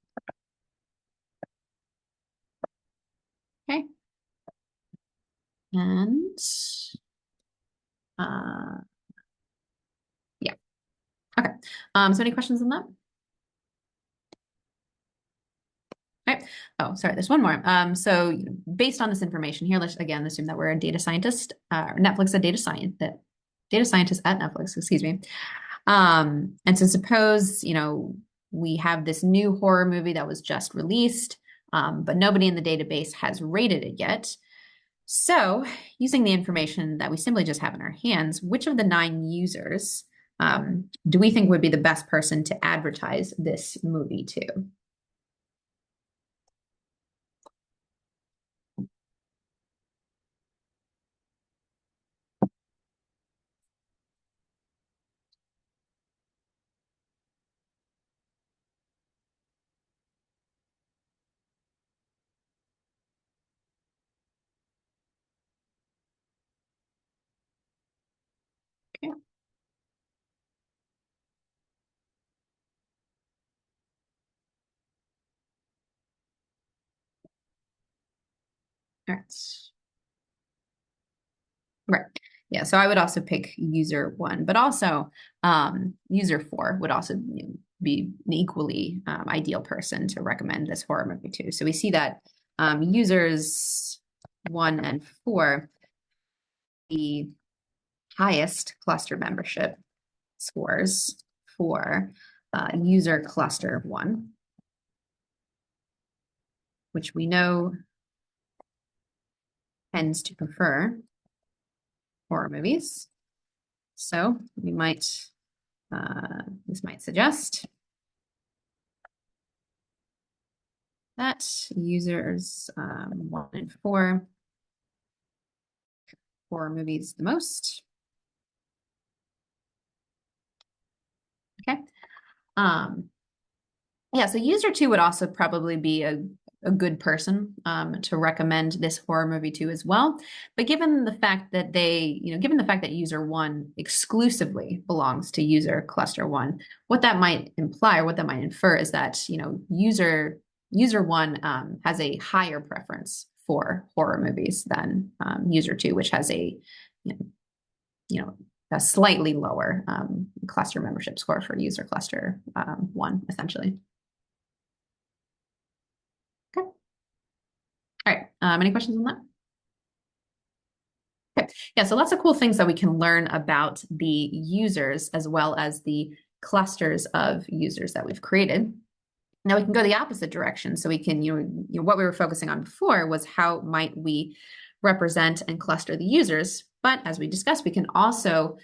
Okay. And uh, yeah, okay. So any questions on that? Okay. Oh, sorry, there's one more. So based on this information here, let's again assume that we're a data scientist, Netflix, a data scientist at Netflix, excuse me. And so suppose, we have this new horror movie that was just released, but nobody in the database has rated it yet. So using the information that we simply just have in our hands, which of the 9 users do we think would be the best person to advertise this movie to? Okay. All right. Right. Yeah. So I would also pick user 1, but also user 4 would also be an equally ideal person to recommend this horror movie to. So we see that users 1 and 4, the highest cluster membership scores for user cluster 1, which we know tends to prefer horror movies. So we might, this might suggest that users 1 and 4 horror movies the most. Okay. Um, yeah, so user 2 would also probably be a good person to recommend this horror movie to as well. But given the fact that given the fact that user 1 exclusively belongs to user cluster 1, what that might imply or what that might infer is that, user 1 has a higher preference for horror movies than user 2, which has you know, you know, a slightly lower cluster membership score for user cluster 1, essentially. Okay. All right. Any questions on that? Okay. Yeah, so lots of cool things that we can learn about the users as well as the clusters of users that we've created. Now we can go the opposite direction. So we can, what we were focusing on before was how might we represent and cluster the users. But as we discussed, we can also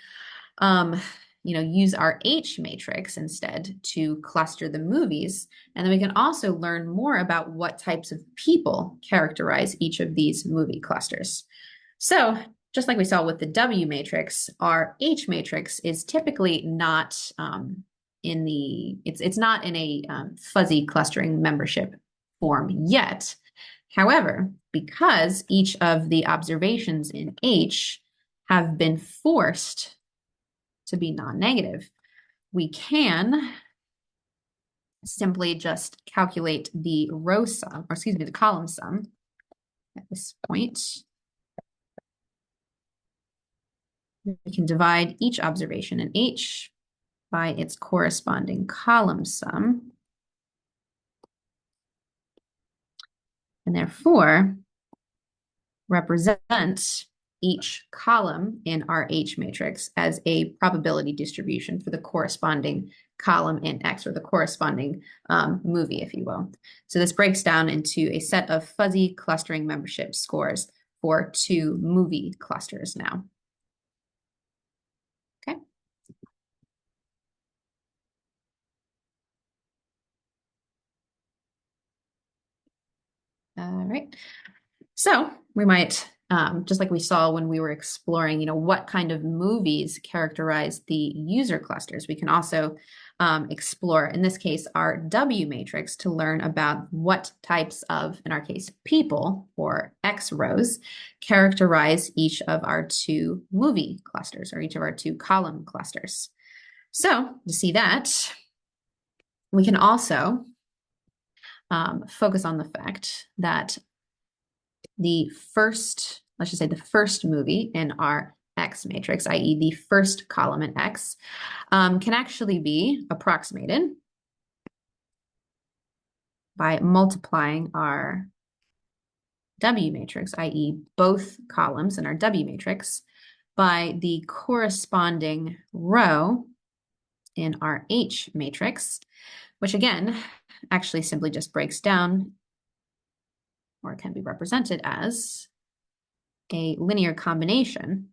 use our H matrix instead to cluster the movies. And then we can also learn more about what types of people characterize each of these movie clusters. So just like we saw with the W matrix, our H matrix is typically not it's not in a fuzzy clustering membership form yet. However, because each of the observations in H have been forced to be non-negative, we can simply just calculate the row sum, or excuse me, the column sum at this point. We can divide each observation in H by its corresponding column sum. And therefore, represent each column in our H matrix as a probability distribution for the corresponding column in X, or the corresponding movie, if you will. So this breaks down into a set of fuzzy clustering membership scores for 2 movie clusters now. Okay. All right. So we might, just like we saw when we were exploring, what kind of movies characterize the user clusters, we can also explore, in this case, our W matrix to learn about what types of, in our case, people, or X rows, characterize each of our 2 movie clusters, or each of our 2 column clusters. So to see that, we can also focus on the fact that the first let's just say the first movie in our X matrix, i.e. the first column in X, can actually be approximated by multiplying our W matrix, i.e. both columns in our W matrix, by the corresponding row in our H matrix, which again, actually simply just breaks down, or it can be represented as a linear combination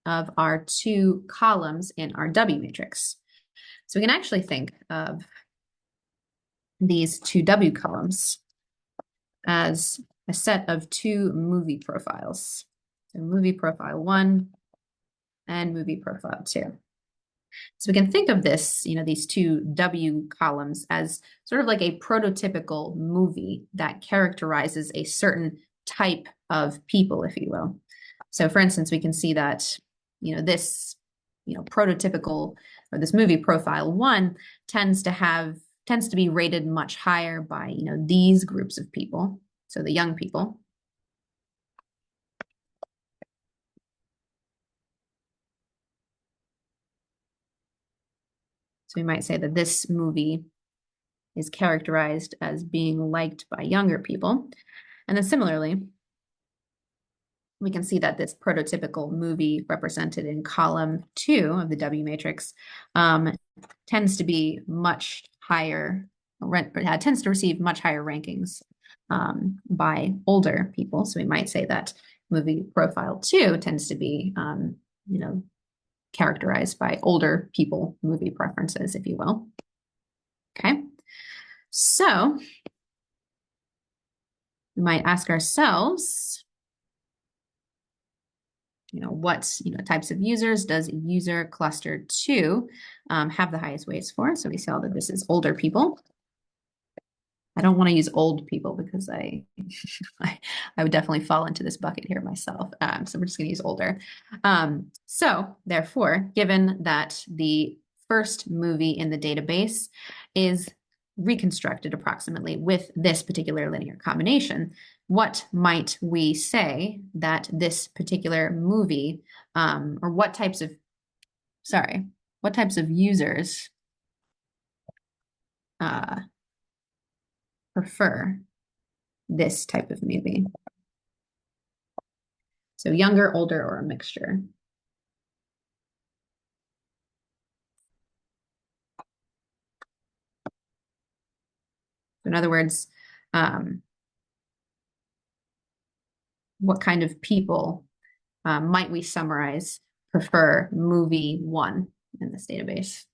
of our two columns in our W matrix. So we can actually think of these two W columns as a set of two movie profiles. So movie profile 1 and movie profile 2. So we can think of this, these two W columns as sort of like a prototypical movie that characterizes a certain type of people, if you will. So for instance, we can see that, this, prototypical, or this movie profile 1 tends to be rated much higher by, these groups of people. So the young people. So we might say that this movie is characterized as being liked by younger people. And then similarly, we can see that this prototypical movie represented in column 2 of the W matrix tends to be much higher, tends to receive much higher rankings by older people. So we might say that movie profile 2 tends to be, characterized by older people movie preferences, if you will. Okay, so we might ask ourselves, what types of users does user cluster 2 have the highest weights for? So we saw that this is older people. I don't want to use old people because I would definitely fall into this bucket here myself. So we're just going to use older. So therefore, given that the first movie in the database is reconstructed approximately with this particular linear combination, what might we say that this particular movie, or what types of users prefer this type of movie? So younger, older, or a mixture. In other words, what kind of people might we summarize prefer movie 1 in this database?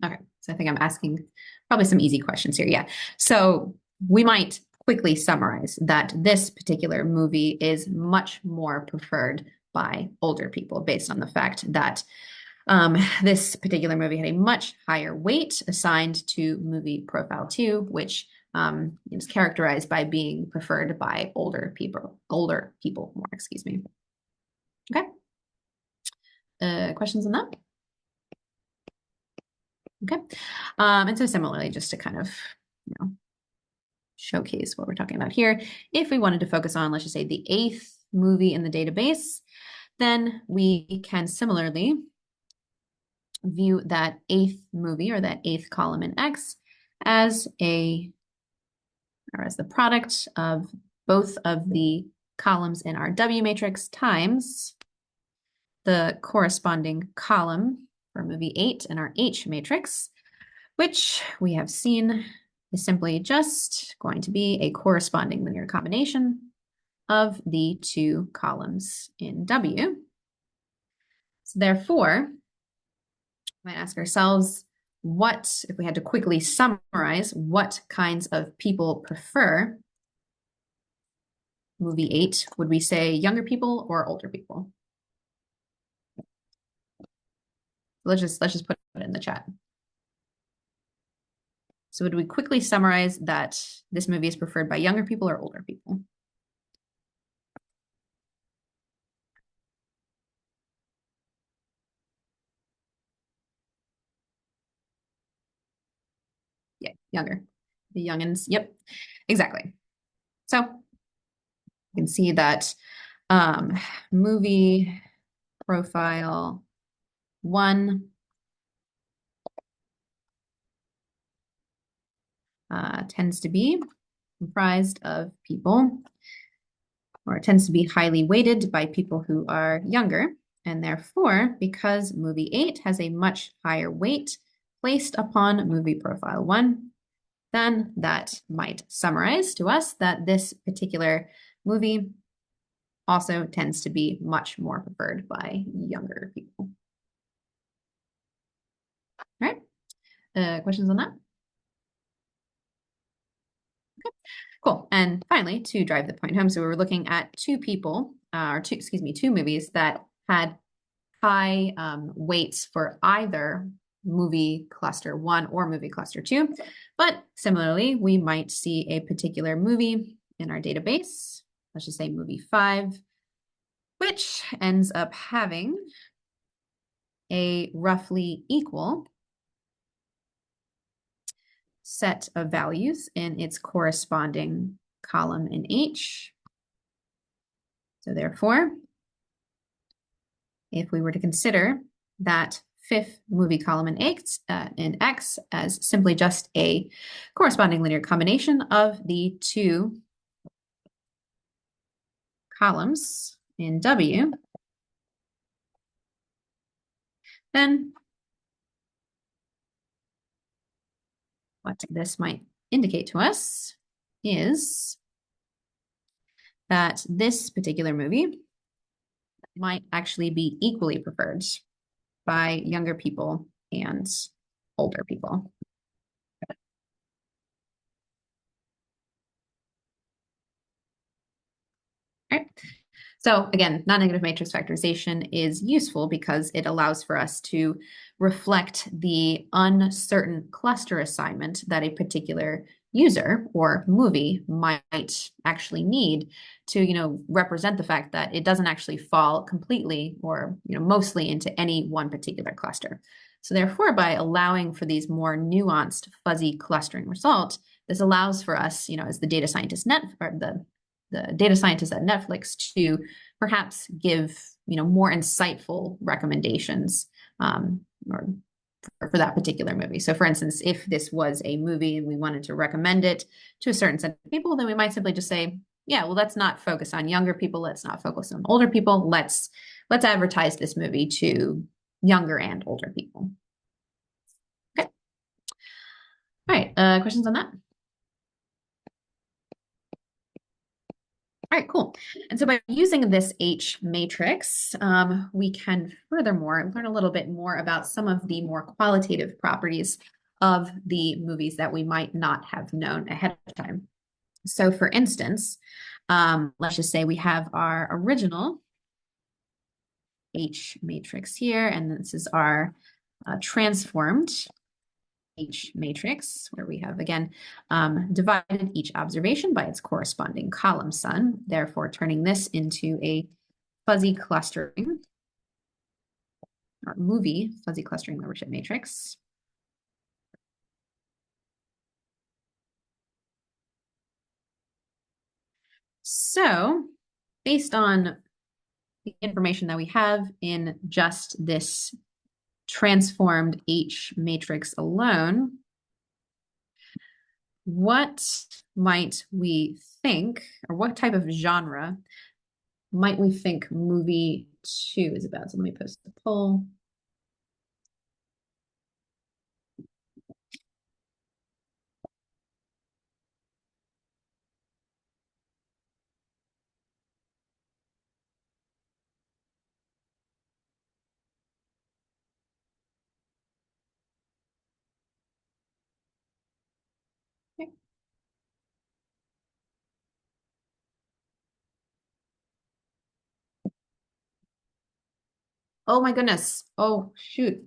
Okay, so I think I'm asking probably some easy questions here. Yeah, so we might quickly summarize that this particular movie is much more preferred by older people based on the fact that this particular movie had a much higher weight assigned to movie profile 2, which is characterized by being preferred by older people more, excuse me. Okay. Questions on that? Okay. And so similarly, just to kind of, showcase what we're talking about here, if we wanted to focus on, let's just say, the 8th movie in the database, then we can similarly view that 8th movie, or that 8th column in X, as the product of both of the columns in our W matrix times the corresponding column for movie 8 in our H matrix, which we have seen is simply just going to be a corresponding linear combination of the two columns in W. So therefore, we might ask ourselves, if we had to quickly summarize, what kinds of people prefer movie 8? Would we say younger people or older people? Let's just put it in the chat. So would we quickly summarize that this movie is preferred by younger people or older people? Yeah, younger. The youngins. Yep, exactly. So you can see that um, movie profile one tends to be comprised of people, or it tends to be highly weighted by people who are younger. And therefore, because movie 8 has a much higher weight placed upon movie profile 1, then that might summarize to us that this particular movie also tends to be much more preferred by younger people. All right. Questions on that? Okay, cool. And finally, to drive the point home, so we were looking at two movies that had high weights for either movie cluster 1 or movie cluster 2. But similarly, we might see a particular movie in our database, let's just say movie 5, which ends up having a roughly equal set of values in its corresponding column in H. So therefore, if we were to consider that fifth movie column in X as simply just a corresponding linear combination of the two columns in W, then what this might indicate to us is that this particular movie might actually be equally preferred by younger people and older people. All right. So again, non-negative matrix factorization is useful because it allows for us to reflect the uncertain cluster assignment that a particular user or movie might actually need to, represent the fact that it doesn't actually fall completely or, mostly into any one particular cluster. So therefore, by allowing for these more nuanced fuzzy clustering results, this allows for us, as the data scientist or the data scientists at Netflix to perhaps give more insightful recommendations or for that particular movie. So for instance, if this was a movie and we wanted to recommend it to a certain set of people, then we might simply just say, yeah, well, let's not focus on younger people. Let's not focus on older people. Let's advertise this movie to younger and older people. Okay. All right. Questions on that? All right, cool. And so by using this H matrix, we can furthermore learn a little bit more about some of the more qualitative properties of the movies that we might not have known ahead of time. So for instance, let's just say we have our original H matrix here, and this is our transformed H matrix, where we have, again, divided each observation by its corresponding column sun, therefore turning this into a fuzzy clustering, or movie fuzzy clustering membership matrix. So based on the information that we have in just this transformed H matrix alone, what might we think, or what type of genre might we think movie 2 is about? So let me post the poll. Okay. Oh my goodness. Oh, shoot.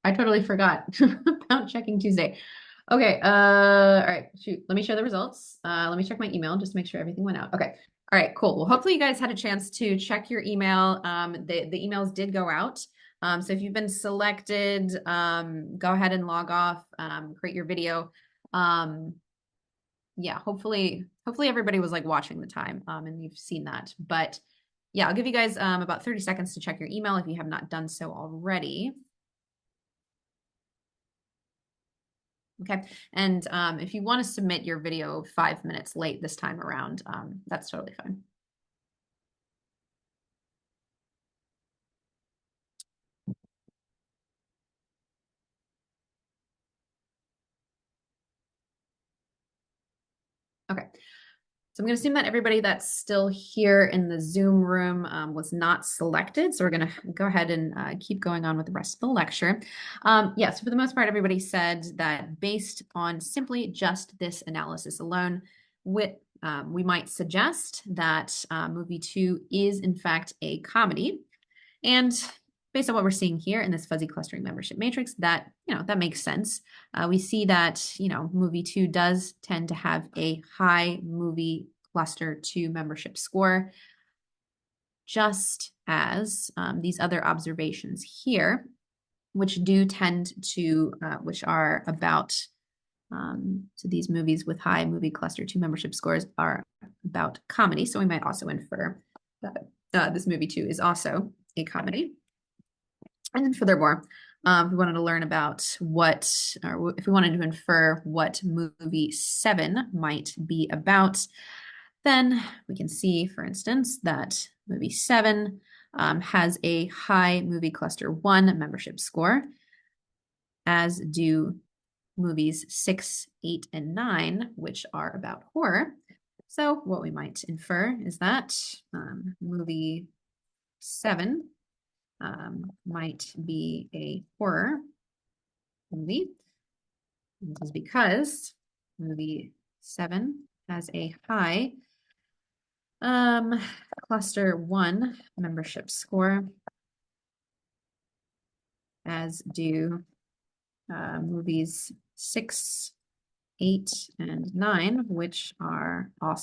I totally forgot about checking Tuesday. Okay, all right, shoot. Let me share the results. Let me check my email just to make sure everything went out. Okay. All right, cool. Well, hopefully you guys had a chance to check your email. The emails did go out. So if you've been selected, go ahead and log off, create your video. Um, yeah, hopefully everybody was like watching the time, and you've seen that. But yeah, I'll give you guys about 30 seconds to check your email if you have not done so already. Okay. And if you want to submit your video 5 minutes late this time around, that's totally fine. Okay. So I'm going to assume that everybody that's still here in the Zoom room was not selected. So we're going to go ahead and keep going on with the rest of the lecture. Yes, for the most part, everybody said that based on simply just this analysis alone, we might suggest that movie 2 is in fact a comedy. And based on what we're seeing here in this fuzzy clustering membership matrix, that, that makes sense. We see that, movie 2 does tend to have a high movie cluster 2 membership score, just as these other observations here, which do tend to, which are about, so these movies with high movie cluster 2 membership scores are about comedy. So we might also infer that this movie 2 is also a comedy. And then furthermore, if we wanted to learn about what, or if we wanted to infer what movie 7 might be about, then we can see, for instance, that movie 7 has a high movie cluster 1 membership score, as do movies 6, 8, and 9, which are about horror. So what we might infer is that movie 7 might be a horror movie. This is because movie 7 has a high cluster 1 membership score, as do movies 6, 8, and 9, which are all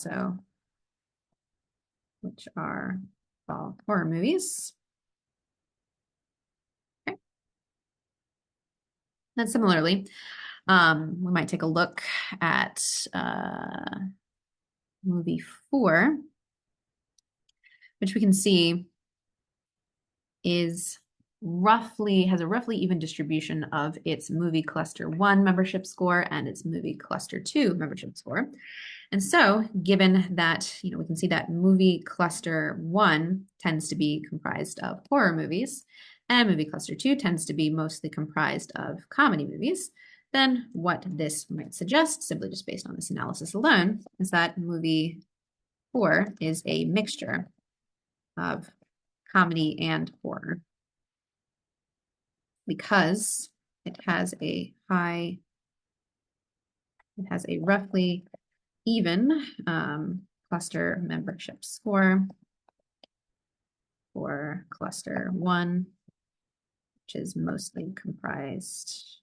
horror movies. Okay. Then similarly, we might take a look at movie 4, which we can see has a roughly even distribution of its movie cluster 1 membership score and its movie cluster 2 membership score. And so, given that, we can see that movie cluster 1 tends to be comprised of horror movies, and movie cluster 2 tends to be mostly comprised of comedy movies, then what this might suggest, simply just based on this analysis alone, is that movie 4 is a mixture of comedy and horror, because it has a roughly even cluster membership score for cluster 1, which is mostly comprised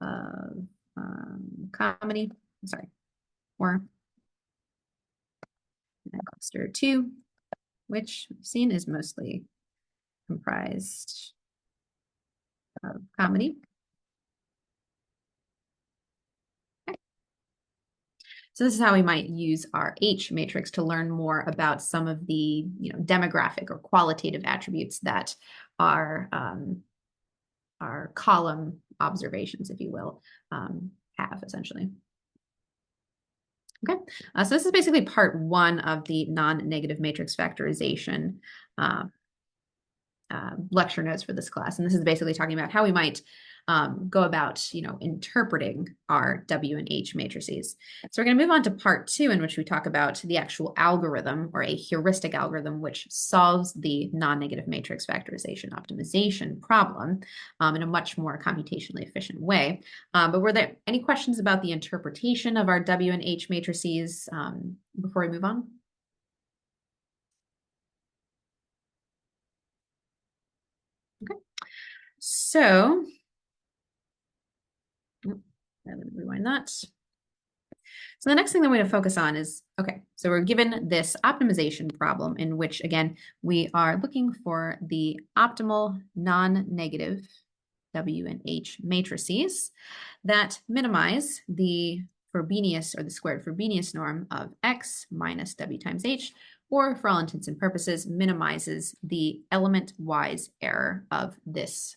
of horror, and cluster 2, which we've seen is mostly comprised of comedy. Okay. So this is how we might use our H matrix to learn more about some of the demographic or qualitative attributes that are column observations, if you will, have essentially. Okay, so this is basically part 1 of the non-negative matrix factorization lecture notes for this class. And this is basically talking about how we might go about, interpreting our W and H matrices. So we're going to move on to part 2, in which we talk about the actual algorithm, or a heuristic algorithm, which solves the non-negative matrix factorization optimization problem in a much more computationally efficient way. But were there any questions about the interpretation of our W and H matrices before we move on? Okay. So I'm going to rewind that. So the next thing that we're going to focus on is, okay, so we're given this optimization problem in which, again, we are looking for the optimal non-negative W and H matrices that minimize the Frobenius or the squared Frobenius norm of X minus W times H, or for all intents and purposes, minimizes the element-wise error of this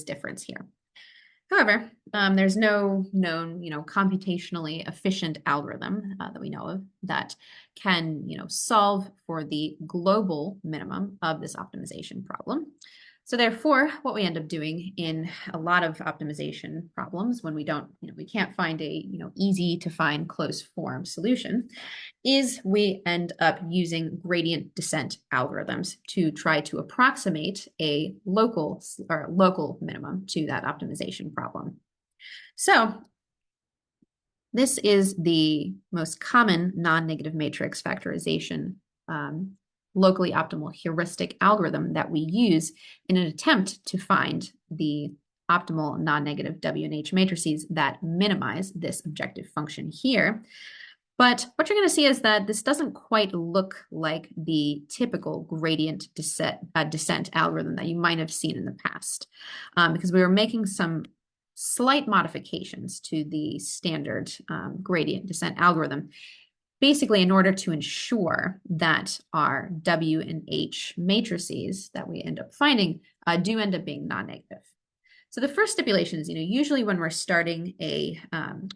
difference here. However, there's no known, computationally efficient algorithm that we know of that can, solve for the global minimum of this optimization problem. So therefore, what we end up doing in a lot of optimization problems when we don't, we can't find a, easy to find closed form solution, is we end up using gradient descent algorithms to try to approximate a local minimum to that optimization problem. So this is the most common non-negative matrix factorization locally optimal heuristic algorithm that we use in an attempt to find the optimal non-negative W and H matrices that minimize this objective function here. But what you're going to see is that this doesn't quite look like the typical gradient descent algorithm that you might have seen in the past, because we were making some slight modifications to the standard gradient descent algorithm, basically in order to ensure that our W and H matrices that we end up finding do end up being non-negative. So the first stipulation is, usually when we're starting a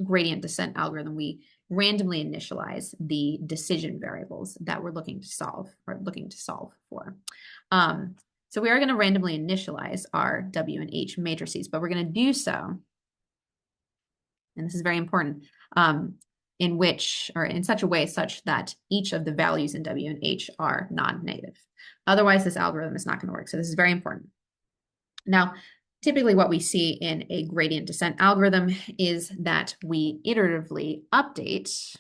gradient descent algorithm, we randomly initialize the decision variables that we're looking to solve for. So we are going to randomly initialize our W and H matrices, but we're going to do so, and this is very important, in such a way such that each of the values in W and H are non-negative. Otherwise, this algorithm is not going to work. So this is very important. Now, typically what we see in a gradient descent algorithm is that we iteratively update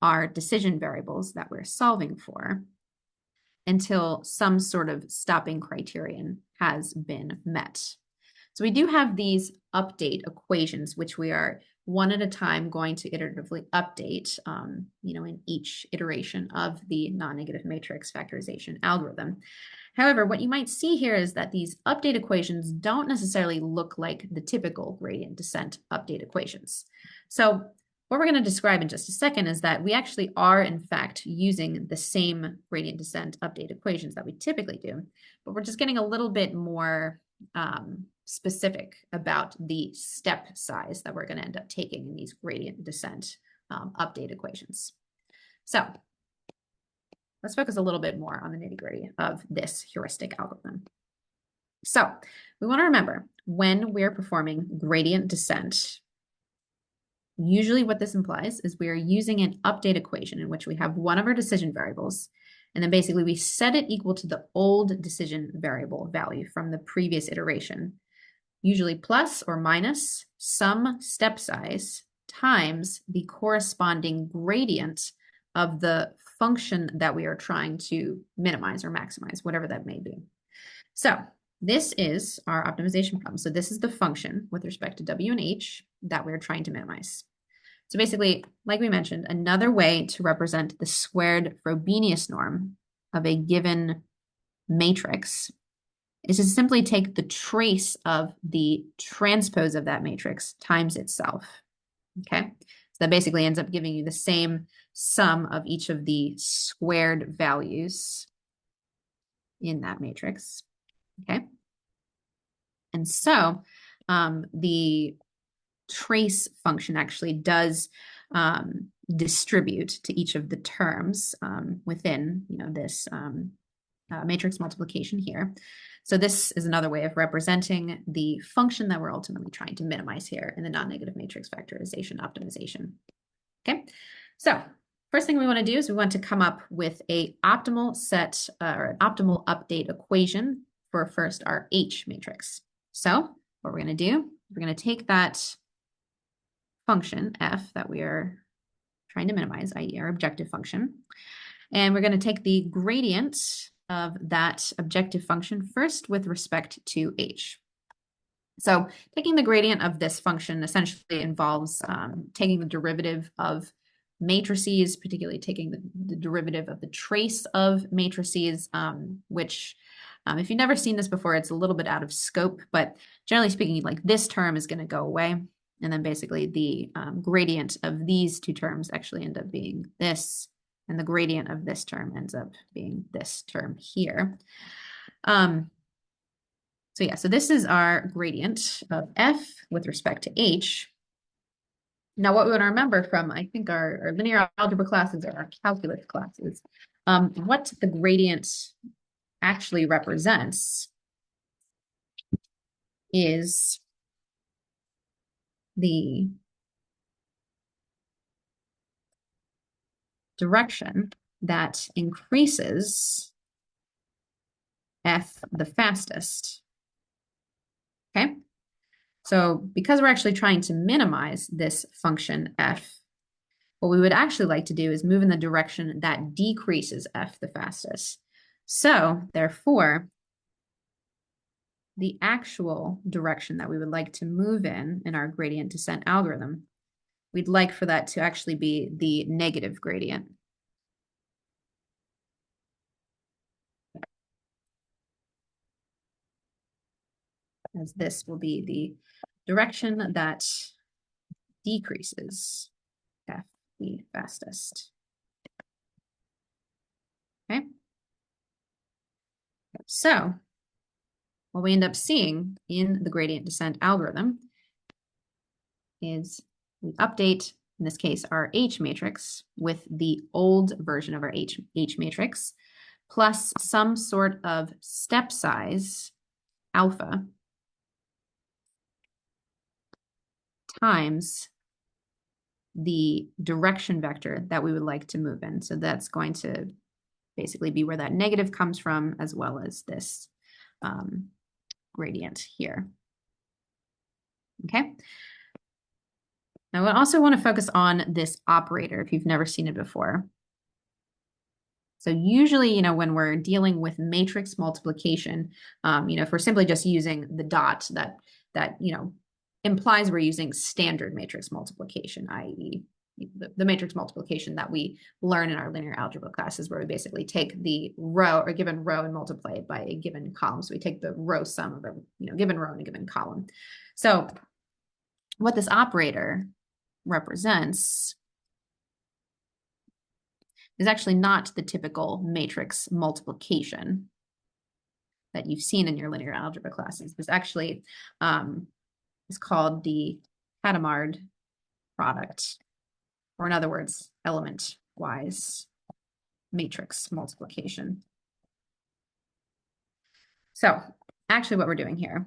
our decision variables that we're solving for until some sort of stopping criterion has been met. So we do have these update equations, which we are one at a time going to iteratively update, in each iteration of the non-negative matrix factorization algorithm. However, what you might see here is that these update equations don't necessarily look like the typical gradient descent update equations. So what we're going to describe in just a second is that we actually are, in fact, using the same gradient descent update equations that we typically do, but we're just getting a little bit more specific about the step size that we're going to end up taking in these gradient descent update equations. So let's focus a little bit more on the nitty-gritty of this heuristic algorithm. So we want to remember, when we're performing gradient descent, usually what this implies is we are using an update equation in which we have one of our decision variables, and then basically we set it equal to the old decision variable value from the previous iteration, usually plus or minus some step size times the corresponding gradient of the function that we are trying to minimize or maximize, whatever that may be. So this is our optimization problem. So this is the function with respect to W and H that we're trying to minimize. So basically, like we mentioned, another way to represent the squared Frobenius norm of a given matrix is to simply take the trace of the transpose of that matrix times itself. Okay, so that basically ends up giving you the same sum of each of the squared values in that matrix. Okay, and so the trace function actually does distribute to each of the terms within this matrix multiplication here. So this is another way of representing the function that we're ultimately trying to minimize here in the non-negative matrix factorization optimization. Okay, so first thing we want to do is we want to come up with a optimal set or an optimal update equation for first our H matrix. So what we're going to do, we're going to take that function f that we are trying to minimize, i.e. our objective function, and we're going to take the gradient of that objective function first with respect to H. So taking the gradient of this function essentially involves taking the derivative of matrices, particularly taking the derivative of the trace of matrices, which if you've never seen this before, it's a little bit out of scope, but generally speaking, like this term is going to go away. And then basically the gradient of these two terms actually end up being this, and the gradient of this term ends up being this term here. So yeah, so this is our gradient of f with respect to h. Now, what we want to remember from, I think, our linear algebra classes or our calculus classes, what the gradient actually represents is the direction that increases f the fastest. Okay? So because we're actually trying to minimize this function f, what we would actually like to do is move in the direction that decreases f the fastest. So therefore, the actual direction that we would like to move in our gradient descent algorithm, we'd like for that to actually be the negative gradient. As this will be the direction that decreases f the fastest. Okay. So what we end up seeing in the gradient descent algorithm is we update, in this case, our H matrix with the old version of our H matrix, plus some sort of step size alpha times the direction vector that we would like to move in. So that's going to basically be where that negative comes from, as well as this gradient here. Okay. Now I also want to focus on this operator if you've never seen it before. So usually, when we're dealing with matrix multiplication, if we're simply just using the dot, that implies we're using standard matrix multiplication, i.e. the matrix multiplication that we learn in our linear algebra classes, where we basically take the row or given row and multiply it by a given column. So we take the row sum of a given row and a given column. So what this operator represents is actually not the typical matrix multiplication that you've seen in your linear algebra classes. This actually is called the Hadamard product, or in other words, element-wise matrix multiplication. So actually what we're doing here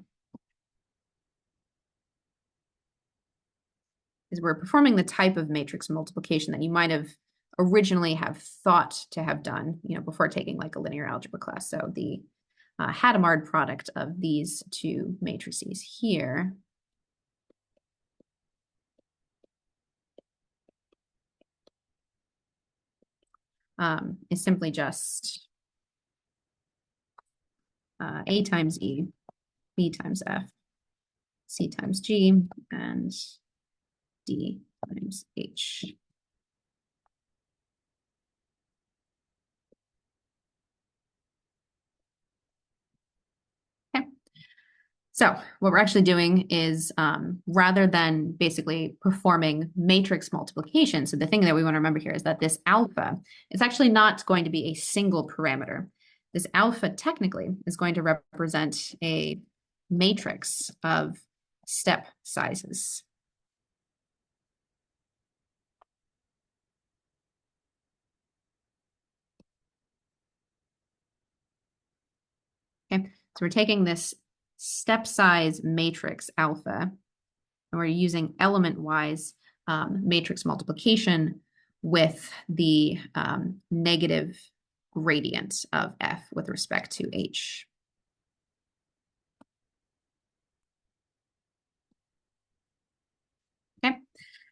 is we're performing the type of matrix multiplication that you might have originally have thought to have done, before taking like a linear algebra class. So the Hadamard product of these two matrices here is simply just A times E, B times F, C times G, and D times H. Okay. So what we're actually doing is rather than basically performing matrix multiplication, so the thing that we want to remember here is that this alpha is actually not going to be a single parameter. This alpha technically is going to represent a matrix of step sizes. Okay, so we're taking this step size matrix alpha, and we're using element-wise matrix multiplication with the negative gradient of f with respect to h. Okay,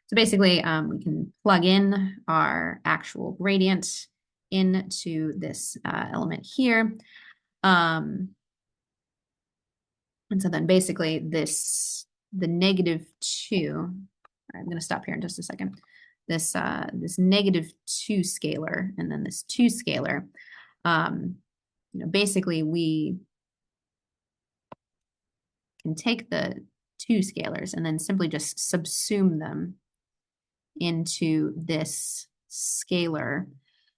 so basically we can plug in our actual gradient into this element here. And so then basically the -2, I'm going to stop here in just a second. This -2 scalar and then this 2 scalar, basically we can take the 2 scalars and then simply just subsume them into this scalar,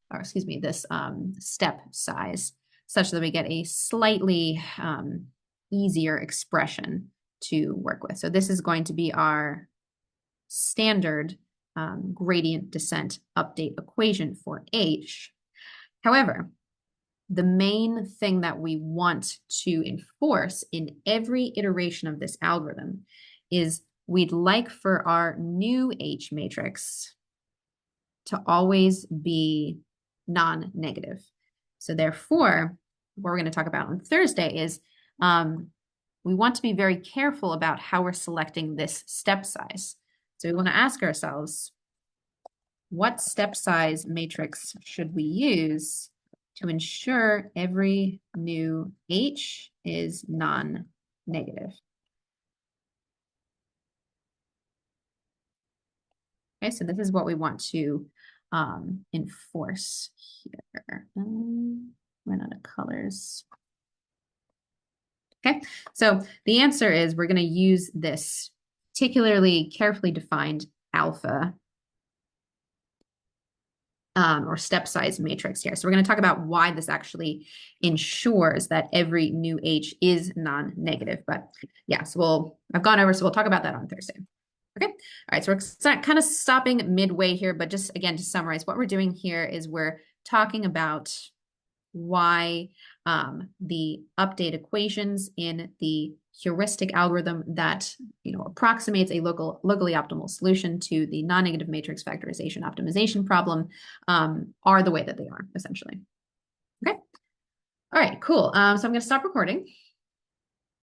or excuse me, this step size, such that we get a slightly easier expression to work with. So this is going to be our standard gradient descent update equation for H. However, the main thing that we want to enforce in every iteration of this algorithm is we'd like for our new H matrix to always be non-negative. So therefore, what we're going to talk about on Thursday is we want to be very careful about how we're selecting this step size. So we want to ask ourselves, what step size matrix should we use to ensure every new H is non-negative? Okay, so this is what we want to enforce here. Run out of colors. Okay, so the answer is we're going to use this particularly carefully defined alpha or step size matrix here. So we're going to talk about why this actually ensures that every new H is non-negative. But yeah, so I've gone over, so we'll talk about that on Thursday. Okay, all right, so we're kind of stopping midway here, but just again, to summarize, what we're doing here is we're talking about why the update equations in the heuristic algorithm that approximates a locally optimal solution to the non-negative matrix factorization optimization problem are the way that they are, essentially. Okay, all right, cool. So I'm going to stop recording.